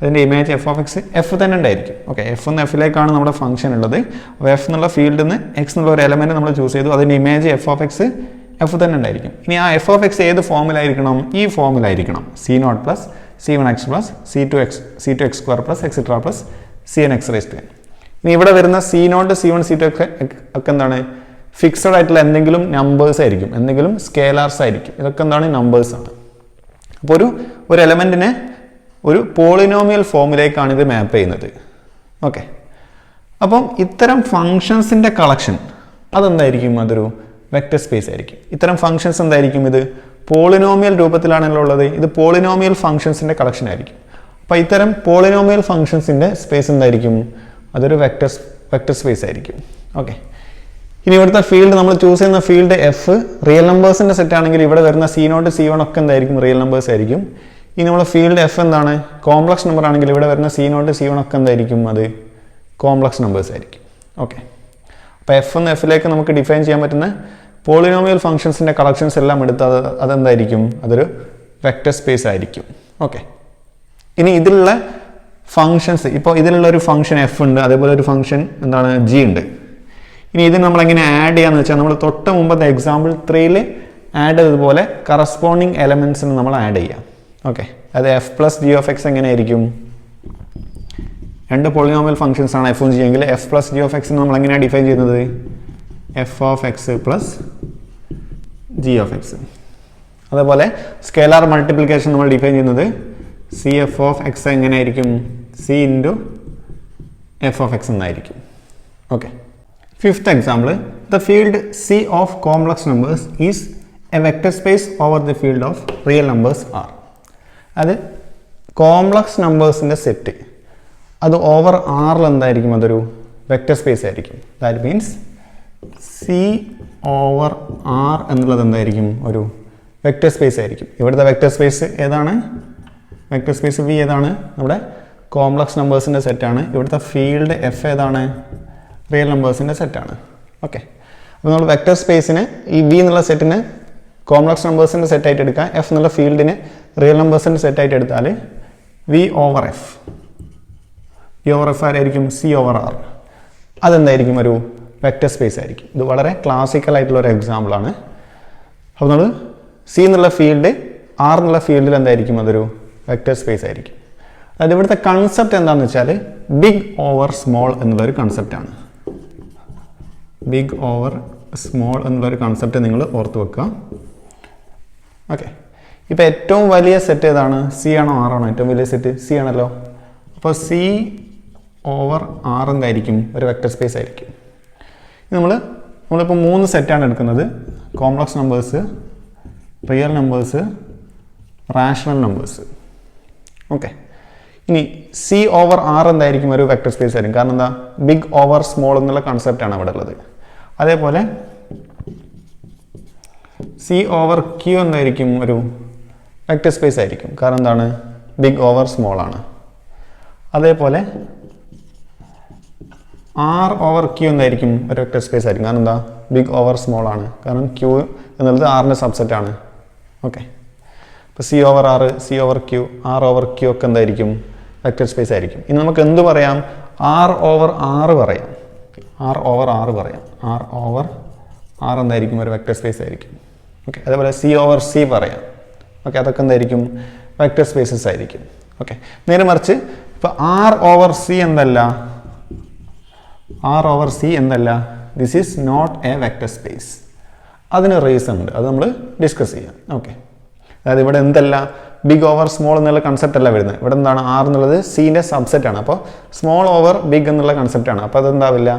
അതിൻ്റെ image F of X F തന്നെ ഉണ്ടായിരിക്കും. ഓക്കെ, എഫ് എന്ന് എഫിലേക്കാണ് നമ്മുടെ ഫംഗ്ഷൻ ഉള്ളത്. അപ്പോൾ എഫ് എന്നുള്ള ഫീൽഡിൽ നിന്ന് എക്സ് എന്നുള്ള ഒരു എലമെൻറ്റ് നമ്മൾ ചൂസ് ചെയ്തു, അതിൻ്റെ image F of X F തന്നെ ഉണ്ടായിരിക്കും. ഇനി ആ എഫ് ഓഫ് എക്സ് ഏത് ഫോമിലായിരിക്കണം? ഈ ഫോമിലായിരിക്കണം. c0 plus c1x plus c2x square plus etcetera plus cnx raised to n. ഇനി ഇവിടെ വരുന്ന c0, c1, c2 ഒക്കെ എന്താണ്? ഫിക്സഡ് ആയിട്ടുള്ള എന്തെങ്കിലും നമ്പേഴ്സ് ആയിരിക്കും, എന്തെങ്കിലും സ്കേലാർസ് ആയിരിക്കും. ഇതൊക്കെ എന്താണ്? നമ്പേഴ്സ് ആണ്. അപ്പോൾ ഒരു എലമെൻറ്റിനെ ഒരു പോളിനോമിയൽ ഫോമിലേക്കാണ് ഇത് മാപ്പ് ചെയ്യുന്നത്. ഓക്കെ, അപ്പം ഇത്തരം ഫങ്ഷൻസിൻ്റെ കളക്ഷൻ അതെന്തായിരിക്കും? അതൊരു വെക്റ്റർ സ്പേസ് ആയിരിക്കും. ഇത്തരം ഫങ്ഷൻസ് എന്തായിരിക്കും? ഇത് പോളിനോമിയൽ രൂപത്തിലാണല്ലോ ഉള്ളത്. ഇത് പോളിനോമിയൽ ഫങ്ഷൻസിൻ്റെ കളക്ഷൻ ആയിരിക്കും. അപ്പോൾ ഇത്തരം പോളിനോമിയൽ ഫങ്ഷൻസിൻ്റെ സ്പേസ് എന്തായിരിക്കും? അതൊരു വെക്റ്റർ സ്പേസ് ആയിരിക്കും. ഓക്കെ, ഇനി ഇവിടുത്തെ ഫീൽഡ് നമ്മൾ ചൂസ് ചെയ്യുന്ന ഫീൽഡ് എഫ് റിയൽ നമ്പേഴ്സിൻ്റെ സെറ്റ് ആണെങ്കിൽ ഇവിടെ വരുന്ന c0, c1 ഒക്കെ എന്തായിരിക്കും? റിയൽ നമ്പേഴ്സ് ആയിരിക്കും. ഇനി നമ്മൾ ഫീൽഡ് എഫ് എന്താണ്? കോംപ്ലക്സ് നമ്പർ ആണെങ്കിൽ ഇവിടെ വരുന്ന c0, c1 ഒക്കെ എന്തായിരിക്കും? അത് കോംപ്ലക്സ് നമ്പേഴ്സ് ആയിരിക്കും. ഓക്കെ, അപ്പോൾ എഫ് എന്ന് എഫിലേക്ക് നമുക്ക് ഡിഫൈൻ ചെയ്യാൻ പറ്റുന്ന പോളിനോമിയൽ ഫങ്ഷൻസിൻ്റെ കളക്ഷൻസ് എല്ലാം എടുത്ത് അതെന്തായിരിക്കും? അതൊരു വെക്റ്റർ സ്പേസ് ആയിരിക്കും. ഓക്കെ, ഇനി ഇതിലുള്ള ഫങ്ഷൻസ്, ഇപ്പോൾ ഇതിലുള്ള ഒരു ഫംഗ്ഷൻ എഫ് ഉണ്ട്, അതേപോലെ ഒരു ഫംഗ്ഷൻ എന്താണ്? ജി ഉണ്ട്. ഇനി ഇത് നമ്മൾ എങ്ങനെ ആഡ് ചെയ്യാന്ന് വെച്ചാൽ നമ്മൾ തൊട്ട് മുമ്പത്തെ എക്സാമ്പിൾ 3ൽ ആഡ് ചെയ്തതുപോലെ കറസ്പോണ്ടിങ് എലമെൻസിന് നമ്മൾ ആഡ് ചെയ്യാം. ഓക്കെ, അത് F plus G of X എങ്ങനെയായിരിക്കും? രണ്ട് പോളിനോമിയൽ ഫംഗ്ഷൻസ് ആണ് എഫും ജി എങ്കിൽ എഫ് പ്ലസ് ജി ഓഫ് എക്സിന് നമ്മൾ എങ്ങനെയാണ് ഡിഫൈൻ ചെയ്യുന്നത്? F of X plus G of X. അതേപോലെ സ്കേലാർ മൾട്ടിപ്ലിക്കേഷൻ നമ്മൾ ഡിഫൈൻ ചെയ്യുന്നത് സി എഫ് ഓഫ് എക്സ് എങ്ങനെയായിരിക്കും? C into F of X എന്നായിരിക്കും. Okay, fifth example, the field C of complex numbers is a vector space over the field of real numbers R. അത് complex നമ്പേഴ്സിൻ്റെ set അത് over ആറിൽ എന്തായിരിക്കും? അതൊരു vector space ആയിരിക്കും. That means C over R എന്നുള്ളത് എന്തായിരിക്കും? ഒരു വെക്റ്റർ സ്പേസ് ആയിരിക്കും. ഇവിടുത്തെ വെക്റ്റർ സ്പേസ് ഏതാണ്? വെക്റ്റർ സ്പേസ് വി ഏതാണ്? നമ്മുടെ കോംപ്ലക്സ് നമ്പേഴ്സിൻ്റെ സെറ്റാണ്. ഇവിടുത്തെ ഫീൽഡ് എഫ് ഏതാണ്? റിയൽ നമ്പേഴ്സിൻ്റെ സെറ്റാണ്. ഓക്കെ, അപ്പോൾ നമ്മൾ വെക്റ്റർ സ്പേസിന് ഈ വി എന്നുള്ള സെറ്റിന് കോംപ്ലക്സ് നമ്പേഴ്സിൻ്റെ സെറ്റായിട്ട് എടുക്കുക, എഫ് എന്നുള്ള ഫീൽഡിന് റിയൽ നമ്പേഴ്സിൻ്റെ സെറ്റായിട്ട് എടുത്താൽ വി ഓവർ എഫ് ആരായിരിക്കും? C over R. അതെന്തായിരിക്കും? ഒരു വെക്റ്റർ സ്പേസ് ആയിരിക്കും. ഇത് വളരെ ക്ലാസിക്കൽ ആയിട്ടുള്ള ഒരു എക്സാമ്പിളാണ്. അപ്പോൾ നമ്മൾ സി എന്നുള്ള ഫീൽഡ് ആർ എന്നുള്ള ഫീൽഡിൽ എന്തായിരിക്കും? അതൊരു വെക്റ്റർ സ്പേസ് ആയിരിക്കും. അതായത് ഇവിടുത്തെ കൺസെപ്റ്റ് എന്താണെന്ന് വെച്ചാൽ ബിഗ് ഓവർ സ്മോൾ എന്നുള്ളൊരു കൺസെപ്റ്റാണ്. ബിഗ് ഓവർ സ്മോൾ എന്നുള്ളൊരു കൺസെപ്റ്റ് നിങ്ങൾ ഓർത്ത് വെക്കുക. ഓക്കെ, ഇപ്പോൾ ഏറ്റവും വലിയ സെറ്റ് ഏതാണ്? സി ആണോ ആർ ആണോ? ഏറ്റവും വലിയ സെറ്റ് സി ആണല്ലോ. അപ്പോൾ സി ഓവർ ആർ എന്തായിരിക്കും? ഒരു വെക്റ്റർ സ്പേസ് ആയിരിക്കും. നമ്മളിപ്പോൾ 3 സെറ്റാണ് എടുക്കുന്നത്: complex numbers, real numbers, rational numbers. Okay, ഇനി സി ഓവർ ആർ എന്തായിരിക്കും? ഒരു വെക്റ്റർ സ്പേസ് ആയിരിക്കും. കാരണം എന്താ? ബിഗ് ഓവർ സ്മോൾ എന്നുള്ള കൺസെപ്റ്റാണ് അവിടെ ഉള്ളത്. അതേപോലെ സി ഓവർ ക്യൂ എന്തായിരിക്കും? ഒരു വെക്റ്റർ സ്പേസ് ആയിരിക്കും. കാരണം എന്താണ്? ബിഗ് ഓവർ സ്മോൾ ആണ്. അതേപോലെ ആർ ഓവർ ക്യൂ എന്തായിരിക്കും? ഒരു വെക്റ്റർ സ്പേസ് ആയിരിക്കും. കാരണം എന്താ? ബിഗ് ഓവർ സ്മോൾ ആണ്. കാരണം ക്യൂ എന്നുള്ളത് ആറിൻ്റെ സബ്സെറ്റ് ആണ്. ഓക്കെ, ഇപ്പോൾ C over R, C over Q, R over Q ഒക്കെ എന്തായിരിക്കും? വെക്റ്റർ സ്പേസ് ആയിരിക്കും. ഇനി നമുക്ക് എന്ത് പറയാം? ആർ ഓവർ ആറ് പറയാം. ആർ ഓവർ ആറ് പറയാം. ആർ ഓവർ ആർ എന്തായിരിക്കും? ഒരു വെക്റ്റർ സ്പേസ് ആയിരിക്കും. ഓക്കെ, അതേപോലെ സി ഓവർ സി പറയാം. ഓക്കെ, അതൊക്കെ എന്തായിരിക്കും? വെക്റ്റർ സ്പേസസ് ആയിരിക്കും. ഓക്കെ, നേരെ മറിച്ച് ഇപ്പോൾ R/C എന്തല്ല, R/C എന്തല്ല, this is not a vector space. അതിന് റീസൺ ഉണ്ട്, അത് നമ്മൾ ഡിസ്കസ് ചെയ്യാം. ഓക്കെ, അതായത് ഇവിടെ എന്തല്ല, ബിഗ് ഓവർ സ്മോൾ എന്നുള്ള കൺസെപ്റ്റ് അല്ല വരുന്നത്. ഇവിടെ എന്താണ്, ആർ എന്നുള്ളത് സീൻ്റെ സബ്സെറ്റ് ആണ്. അപ്പോൾ സ്മോൾ ഓവർ ബിഗ് എന്നുള്ള കൺസെപ്റ്റ് ആണ്. അപ്പോൾ അതെന്താവില്ല,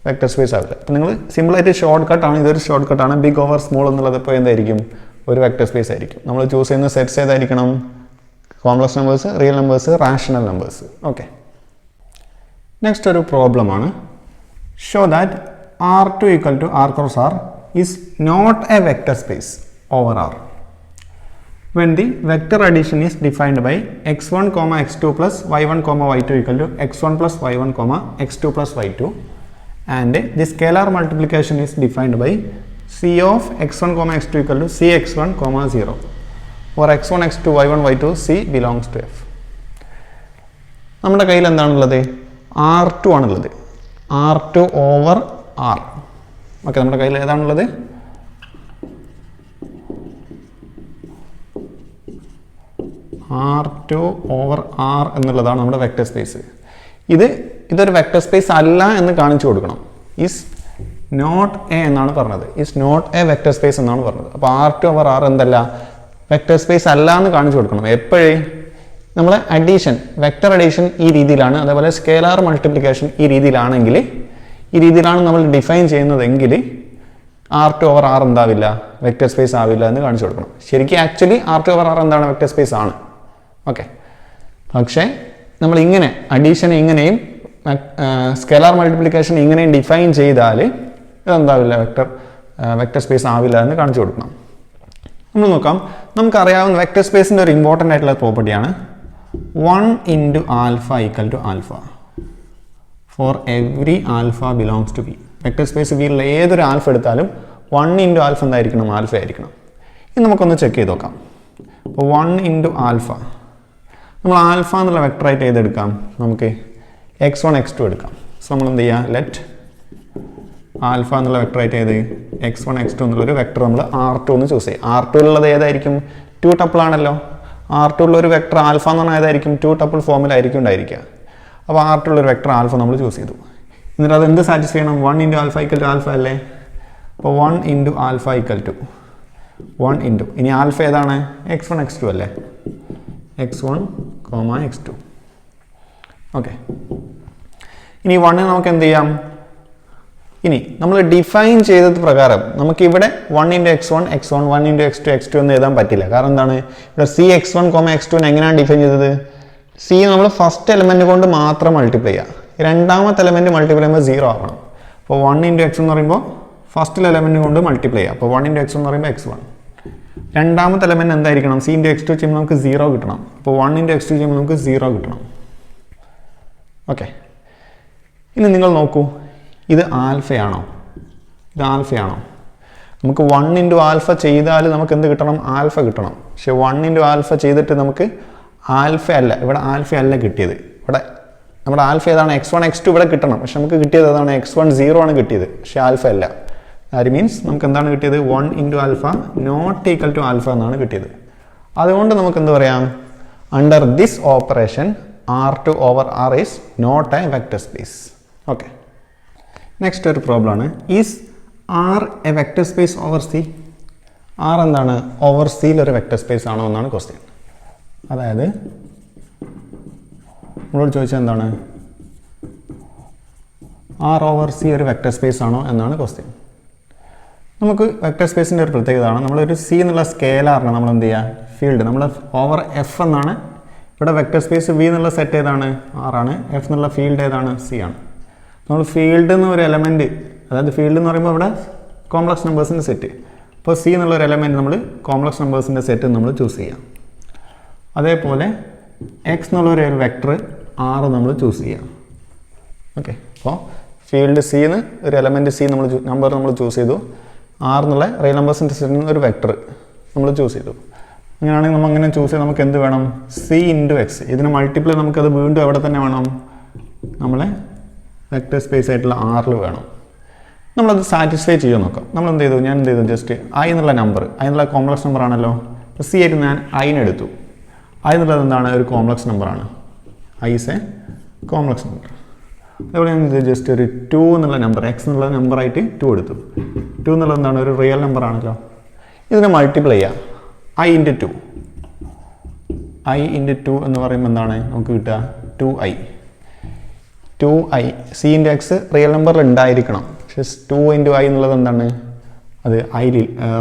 വെക്റ്റർ സ്പേസ് ആവില്ല. അപ്പോൾ നിങ്ങൾ സിമ്പിളായിട്ട് ഷോർട്ട് കട്ടാണ്, ഇതൊരു ഷോർട്ട് കട്ടാണ്. ബിഗ് ഓവർ സ്മോൾ എന്നുള്ളത് ഇപ്പോൾ എന്തായിരിക്കും, ഒരു വെക്റ്റർ സ്പേസ് ആയിരിക്കും. നമ്മൾ ചൂസ് ചെയ്യുന്ന സെറ്റ്സ് ഏതായിരിക്കണം, complex numbers, real numbers, rational numbers. Okay, next ഒരു പ്രോബ്ലമാണ്. Show that R2 equal to R cross R is not a vector space over R when the vector addition is defined by x1, x2 plus y1, y2 equal to x1 plus y1, x2 plus y2, and the scalar multiplication is defined by c of x1, x2 equal to cx1, 0, or x1, x2, y1, y2 c belongs to f. നമ്മുടെ കയ്യിൽ എന്താണുള്ളത്, R2 ആണുള്ളത്, R2 over R. Okay, നമ്മുടെ കയ്യിൽ ഏതാണുള്ളത്, R2 over R എന്നുള്ളതാണ് നമ്മുടെ vector space. ഇതൊരു vector space അല്ല എന്ന് കാണിച്ചു കൊടുക്കണം. ഈസ് നോട്ട് എ എന്നാണ് പറഞ്ഞത്, is not a vector space എന്നാണ് പറഞ്ഞത്. അപ്പോൾ R2 ഓവർ R എന്തല്ല, വെക്റ്റർ സ്പേസ് അല്ല എന്ന് കാണിച്ചു കൊടുക്കണം. എപ്പോഴേ, നമ്മൾ അഡീഷൻ, വെക്റ്റർ അഡീഷൻ ഈ രീതിയിലാണ്, അതേപോലെ സ്കേലാർ മൾട്ടിപ്ലിക്കേഷൻ ഈ രീതിയിലാണെങ്കിൽ, ഈ രീതിയിലാണ് നമ്മൾ ഡിഫൈൻ ചെയ്യുന്നതെങ്കിൽ R2 ഓവർ R എന്താവില്ല, വെക്റ്റർ സ്പേസ് ആവില്ല എന്ന് കാണിച്ചു കൊടുക്കണം. ശരിക്കും ആക്ച്വലി R2 ഓവർ R എന്താണ്, വെക്റ്റർ സ്പേസ് ആണ്. ഓക്കെ, പക്ഷേ നമ്മൾ ഇങ്ങനെ അഡീഷനെ ഇങ്ങനെയും സ്കേലാർ മൾട്ടിപ്ലിക്കേഷൻ ഇങ്ങനെയും ഡിഫൈൻ ചെയ്താൽ ഇതെന്താവില്ല, വെക്റ്റർ സ്പേസ് ആവില്ല എന്ന് കാണിച്ചു കൊടുക്കണം. നമ്മൾ നോക്കാം, നമുക്കറിയാവുന്ന വെക്റ്റർ സ്പേസിൻ്റെ ഒരു ഇമ്പോർട്ടൻ്റ് ആയിട്ടുള്ള പ്രോപ്പർട്ടിയാണ് 1 into alpha equal to alpha for every alpha belongs to V. Vector space വിയിലുള്ള ഏതൊരു ആൽഫ എടുത്താലും 1 into alpha എന്തായിരിക്കണം, ആൽഫ ആയിരിക്കണം. ഇനി നമുക്കൊന്ന് ചെക്ക് ചെയ്ത് നോക്കാം. അപ്പോൾ 1 into alpha, നമ്മൾ ആൽഫ എന്നുള്ള വെക്ടറായിട്ട് ഏതെടുക്കാം, നമുക്ക് x1, x2 എടുക്കാം. സോ നമ്മൾ എന്ത് ചെയ്യുക, ലെറ്റ് ആൽഫ എന്നുള്ള വെക്ടറായിട്ട് ഏത്, x1, x2 എന്നുള്ളൊരു വെക്ടർ നമ്മൾ R2 എന്ന് ചൂസ് ചെയ്യും. R2 ഏതായിരിക്കും, 2 ടപ്പിൾ ആണല്ലോ. R2 ഉള്ളൊരു വെക്ടർ ആൽഫ എന്ന് പറഞ്ഞാൽ ഏതായിരിക്കും, 2 ടപ്പിൾ ഫോമിലായിരിക്കും ഉണ്ടായിരിക്കുക. അപ്പോൾ R2 ഉള്ളൊരു വെക്ടർ ആൽഫ നമ്മൾ ചൂസ് ചെയ്തു. എന്നിട്ട് അത് എന്ത് സാറ്റിസ്ഫൈ ചെയ്യണം, 1 into alpha equal to alpha അല്ലേ. അപ്പോൾ 1 into alpha equal to 1 into, ഇനി ആൽഫ ഏതാണ്, x1, x2 അല്ലേ, x1, x2. ഓക്കെ, ഇനി 1 നമുക്ക് എന്ത് ചെയ്യാം, ഇനി നമ്മൾ ഡിഫൈൻ ചെയ്തത് പ്രകാരം നമുക്ക് ഇവിടെ 1 into x1, 1 into x2 എന്ന് എഴുതാൻ പറ്റില്ല. കാരണം എന്താണ്, ഇവിടെ cx1, x2 എങ്ങനെയാണ് ഡിഫൈൻ ചെയ്തത്, c നമ്മൾ ഫസ്റ്റ് എലമെന്റ് കൊണ്ട് മാത്രം മൾട്ടിപ്ലൈ ചെയ്യുക, രണ്ടാമത്തെ എലമെന്റ് മൾട്ടിപ്ലൈ ചെയ്യുമ്പോൾ 0 ആവണം. അപ്പോൾ 1 into x എന്ന് പറയുമ്പോൾ ഫസ്റ്റ് എലമെന്റ് കൊണ്ട് മൾട്ടിപ്ലൈ ചെയ്യുക. അപ്പോൾ 1 into x എന്ന് പറയുമ്പോൾ x1. രണ്ടാമത്തെ എലമെന്റ് എന്തായിരിക്കണം, c into x2 ചെയ്യുമ്പോൾ നമുക്ക് 0 കിട്ടണം. അപ്പോൾ 1 into x2 ചെയ്യുമ്പോൾ നമുക്ക് 0 കിട്ടണം. ഓക്കെ, ഇനി നിങ്ങൾ നോക്കൂ, ഇത് ആൽഫയാണോ, ഇത് ആൽഫയാണോ, നമുക്ക് 1 into ആൽഫ ചെയ്താൽ നമുക്ക് എന്ത് കിട്ടണം, ആൽഫ കിട്ടണം. പക്ഷെ 1 into ആൽഫ ചെയ്തിട്ട് നമുക്ക് ആൽഫ അല്ല, ഇവിടെ ആൽഫ അല്ല കിട്ടിയത്. ഇവിടെ നമ്മുടെ ആൽഫ ഏതാണ്, x1, x2 ഇവിടെ കിട്ടണം. പക്ഷെ നമുക്ക് കിട്ടിയത് ഏതാണ്, x1 0 ആണ് കിട്ടിയത്, പക്ഷെ ആൽഫ അല്ല. ദാറ്റ് മീൻസ് നമുക്ക് എന്താണ് കിട്ടിയത്, 1 into alpha not equal to alpha എന്നാണ് കിട്ടിയത്. അതുകൊണ്ട് നമുക്ക് എന്ത് പറയാം, under this operation R2 over R is not a vector space. Okay, next ഒരു പ്രോബ്ലമാണ്, is R a vector space over C. R എന്താണ്, ഓവർ സിയിൽ ഒരു വെക്റ്റർ സ്പേസ് ആണോ എന്നാണ് ക്വസ്റ്റ്യൻ. അതായത് നമ്മളോട് ചോദിച്ചാൽ എന്താണ്, R ഓവർ C ഒരു വെക്റ്റർ സ്പേസ് ആണോ എന്നാണ് ക്വസ്റ്റ്യൻ. നമുക്ക് വെക്റ്റർ സ്പേസിൻ്റെ ഒരു പ്രത്യേകതയാണ്, നമ്മളൊരു C എന്നുള്ള സ്കെയിലാറിന് നമ്മൾ എന്ത് ചെയ്യുക, ഫീൽഡ് നമ്മൾ ഓവർ F എന്നാണ്. ഇവിടെ വെക്റ്റർ സ്പേസ് V എന്നുള്ള സെറ്റ് ഏതാണ്, R ആണ്. F എന്നുള്ള ഫീൽഡ് ഏതാണ്, C ആണ്. നമ്മൾ ഫീൽഡ് എന്ന് ഒരു എലമെൻറ്റ്, അതായത് ഫീൽഡ് എന്ന് പറയുമ്പോൾ ഇവിടെ കോംപ്ലക്സ് നമ്പേഴ്സിൻ്റെ സെറ്റ്. അപ്പോൾ C എന്നുള്ള ഒരു എലമെൻറ്റ് നമ്മൾ കോംപ്ലക്സ് നമ്പേഴ്സിൻ്റെ സെറ്റ് നമ്മൾ ചൂസ് ചെയ്യാം. അതേപോലെ X എന്നുള്ളൊരു വെക്ടർ R നമ്മൾ ചൂസ് ചെയ്യാം. ഓക്കെ, അപ്പോൾ ഫീൽഡ് C എന്ന് ഒരു എലമെൻറ്റ് C നമ്പർ നമ്മൾ ചൂസ് ചെയ്തു. R എന്നുള്ള റിയൽ നമ്പേഴ്സിൻ്റെ സെറ്റിൽ നിന്ന് ഒരു വെക്ടർ നമ്മൾ ചൂസ് ചെയ്തു. അങ്ങനെയാണെങ്കിൽ നമ്മൾ അങ്ങനെ ചൂസ് ചെയ്ത് നമുക്ക് എന്ത് വേണം, C into X. ഇതിന് മൾട്ടിപ്ലൈ നമുക്കത് വീണ്ടും എവിടെ തന്നെ വേണം, നമ്മളെ വെക്റ്റർ സ്പേസ് ആയിട്ടുള്ള R വേണം. നമ്മളത് സാറ്റിസ്ഫൈ ചെയ്യാൻ നോക്കാം. നമ്മൾ എന്ത് ചെയ്തു, ഞാൻ എന്ത് ചെയ്തു, ജസ്റ്റ് I എന്നുള്ള നമ്പർ, I എന്നുള്ള കോംപ്ലക്സ് നമ്പർ ആണല്ലോ. അപ്പോൾ C ആയിട്ട് ഞാൻ I എടുത്തു. ഐ എന്നുള്ളത് എന്താണ്? ഒരു കോംപ്ലക്സ് നമ്പറാണ്. I is A complex number. അതുപോലെ ഞാൻ ജസ്റ്റ് ഒരു 2 എന്നുള്ള നമ്പർ, എക്സ് എന്നുള്ള നമ്പറായിട്ട് 2 എടുത്തു. 2 എന്നുള്ളത് എന്താണ്? ഒരു റിയൽ നമ്പർ ആണല്ലോ. ഇതിനെ മൾട്ടിപ്ലൈ ചെയ്യാം. I into 2. ഐ ഇൻറ്റു 2 എന്ന് പറയുമ്പോൾ എന്താണ് നമുക്ക് കിട്ടുക? 2i. 2i. C into X real നമ്പറിൽ ഉണ്ടായിരിക്കണം. പക്ഷേ 2 ഇൻറ്റു ഐ എന്നുള്ളത് എന്താണ്? അത്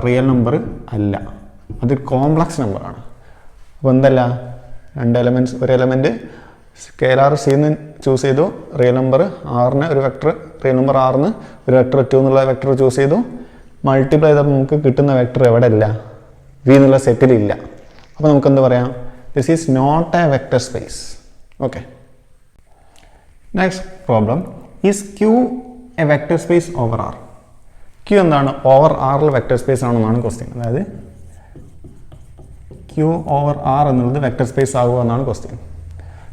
റിയൽ നമ്പർ അല്ല, അത് കോംപ്ലക്സ് നമ്പറാണ്. അപ്പോൾ എന്തല്ല? 2 എലമെൻറ്റ്സ്, ഒരു എലമെൻറ്റ് സ്കെയിലാർ സിന്ന് ചൂസ് ചെയ്തു, റിയൽ നമ്പർ ആറിന് ഒരു വെക്ടർ, റിയൽ നമ്പർ ആറിന് ഒരു വെക്ടർ 2 എന്നുള്ള വെക്ടർ ചൂസ് ചെയ്തു, മൾട്ടിപ്ലൈ ചെയ്തപ്പോൾ നമുക്ക് കിട്ടുന്ന വെക്ടർ എവിടെ ഇല്ല? വി എന്നുള്ള സെറ്റിലില്ല. അപ്പോൾ നമുക്ക് എന്ത് പറയാം? This is not a vector space. Okay. Next problem, is Q a vector space over R? Q എന്താണ്? ഓവർ ആറിൽ വെക്ടർ സ്പേസ് ആണെന്നാണ് ക്വസ്റ്റ്യൻ. അതായത് ക്യൂ ഓവർ ആർ എന്നുള്ളത് വെക്ടർ സ്പേസ് ആകുമോ എന്നാണ് ക്വസ്റ്റ്യൻ.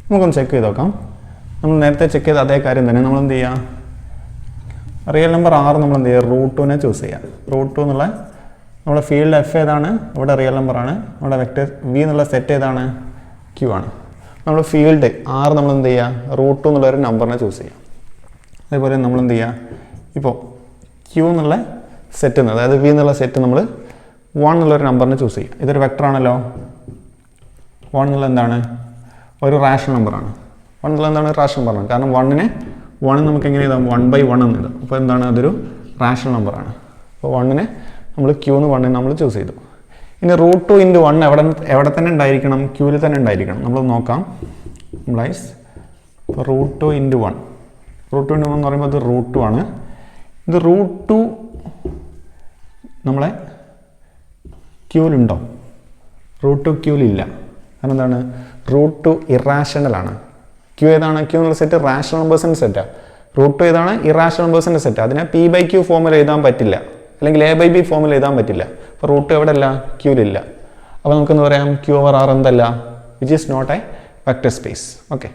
നമുക്കൊന്ന് ചെക്ക് ചെയ്ത് നോക്കാം. നമ്മൾ നേരത്തെ ചെക്ക് ചെയ്ത അതേ കാര്യം തന്നെ നമ്മൾ എന്ത് ചെയ്യുക? റിയൽ നമ്പർ 6 നമ്മൾ എന്ത് ചെയ്യുക? √2 ചൂസ് ചെയ്യുക. √2 എന്നുള്ള നമ്മുടെ ഫീൽഡ് എഫ് ഏതാണ്? ഇവിടെ റിയൽ നമ്പറാണ്. നമ്മുടെ വെക്ടർ വി എന്നുള്ള സെറ്റ് ഏതാണ്? ക്യൂ ആണ്. നമ്മൾ ഫീൽഡ് 6 നമ്മൾ എന്ത് ചെയ്യുക? √2 എന്നുള്ള ഒരു നമ്പറിനെ ചൂസ് ചെയ്യുക. അതേപോലെ നമ്മൾ എന്ത് ചെയ്യുക? ഇപ്പോൾ ക്യൂ എന്നുള്ള സെറ്റ്, അതായത് വി എന്നുള്ള സെറ്റ് നമ്മൾ 1 എന്നുള്ളൊരു നമ്പറിനെ ചൂസ് ചെയ്യുക. ഇതൊരു വെക്ടർ ആണല്ലോ. 1 എന്നുള്ള എന്താണ്? ഒരു റാഷണൽ നമ്പറാണ്. 1 എന്നുള്ള എന്താണ്? റാഷണൽ നമ്പറാണ്. കാരണം 1 നമുക്ക് എങ്ങനെ എഴുതാം? 1/1 എന്ന് എഴുതാം. അപ്പോൾ എന്താണ്? അതൊരു റാഷണൽ നമ്പറാണ്. അപ്പോൾ 1 നമ്മൾ ക്യൂ എന്ന് 1 നമ്മൾ ചൂസ് ചെയ്തു. ഇനി √2 × 1 എവിടെ തന്നെ ഉണ്ടായിരിക്കണം? ക്യൂവിൽ തന്നെ ഉണ്ടായിരിക്കണം. നമ്മൾ നോക്കാം. പ്ലൈസ് ഇപ്പോൾ √2 × 1. √2 × 1 എന്ന് പറയുമ്പോൾ അത് √2 ആണ്. ഇത് √2 നമ്മളെ ക്യൂവിലുണ്ടോ? √2 ക്യൂവിലില്ല. കാരണം എന്താണ്? √2 ഇറാഷണൽ ആണ്. ക്യൂ ഏതാണ്? ക്യൂ എന്നുള്ള സെറ്റ് റാഷണൽ നമ്പേഴ്സിൻ്റെ സെറ്റാണ്. √2 ഏതാണ്? ഇറാഷണൽ നമ്പേഴ്സിൻ്റെ സെറ്റ്. അതിനെ p/q ഫോമിൽ എഴുതാൻ പറ്റില്ല, അല്ലെങ്കിൽ a/b ഫോമിൽ എഴുതാൻ പറ്റില്ല. അപ്പോൾ √2 എവിടെ അല്ല? ക്യൂവിലില്ല. അപ്പോൾ നമുക്കെന്ന് പറയാം ക്യൂ ഓവർ ആർ എന്തല്ല? Which is not a vector space. Okay.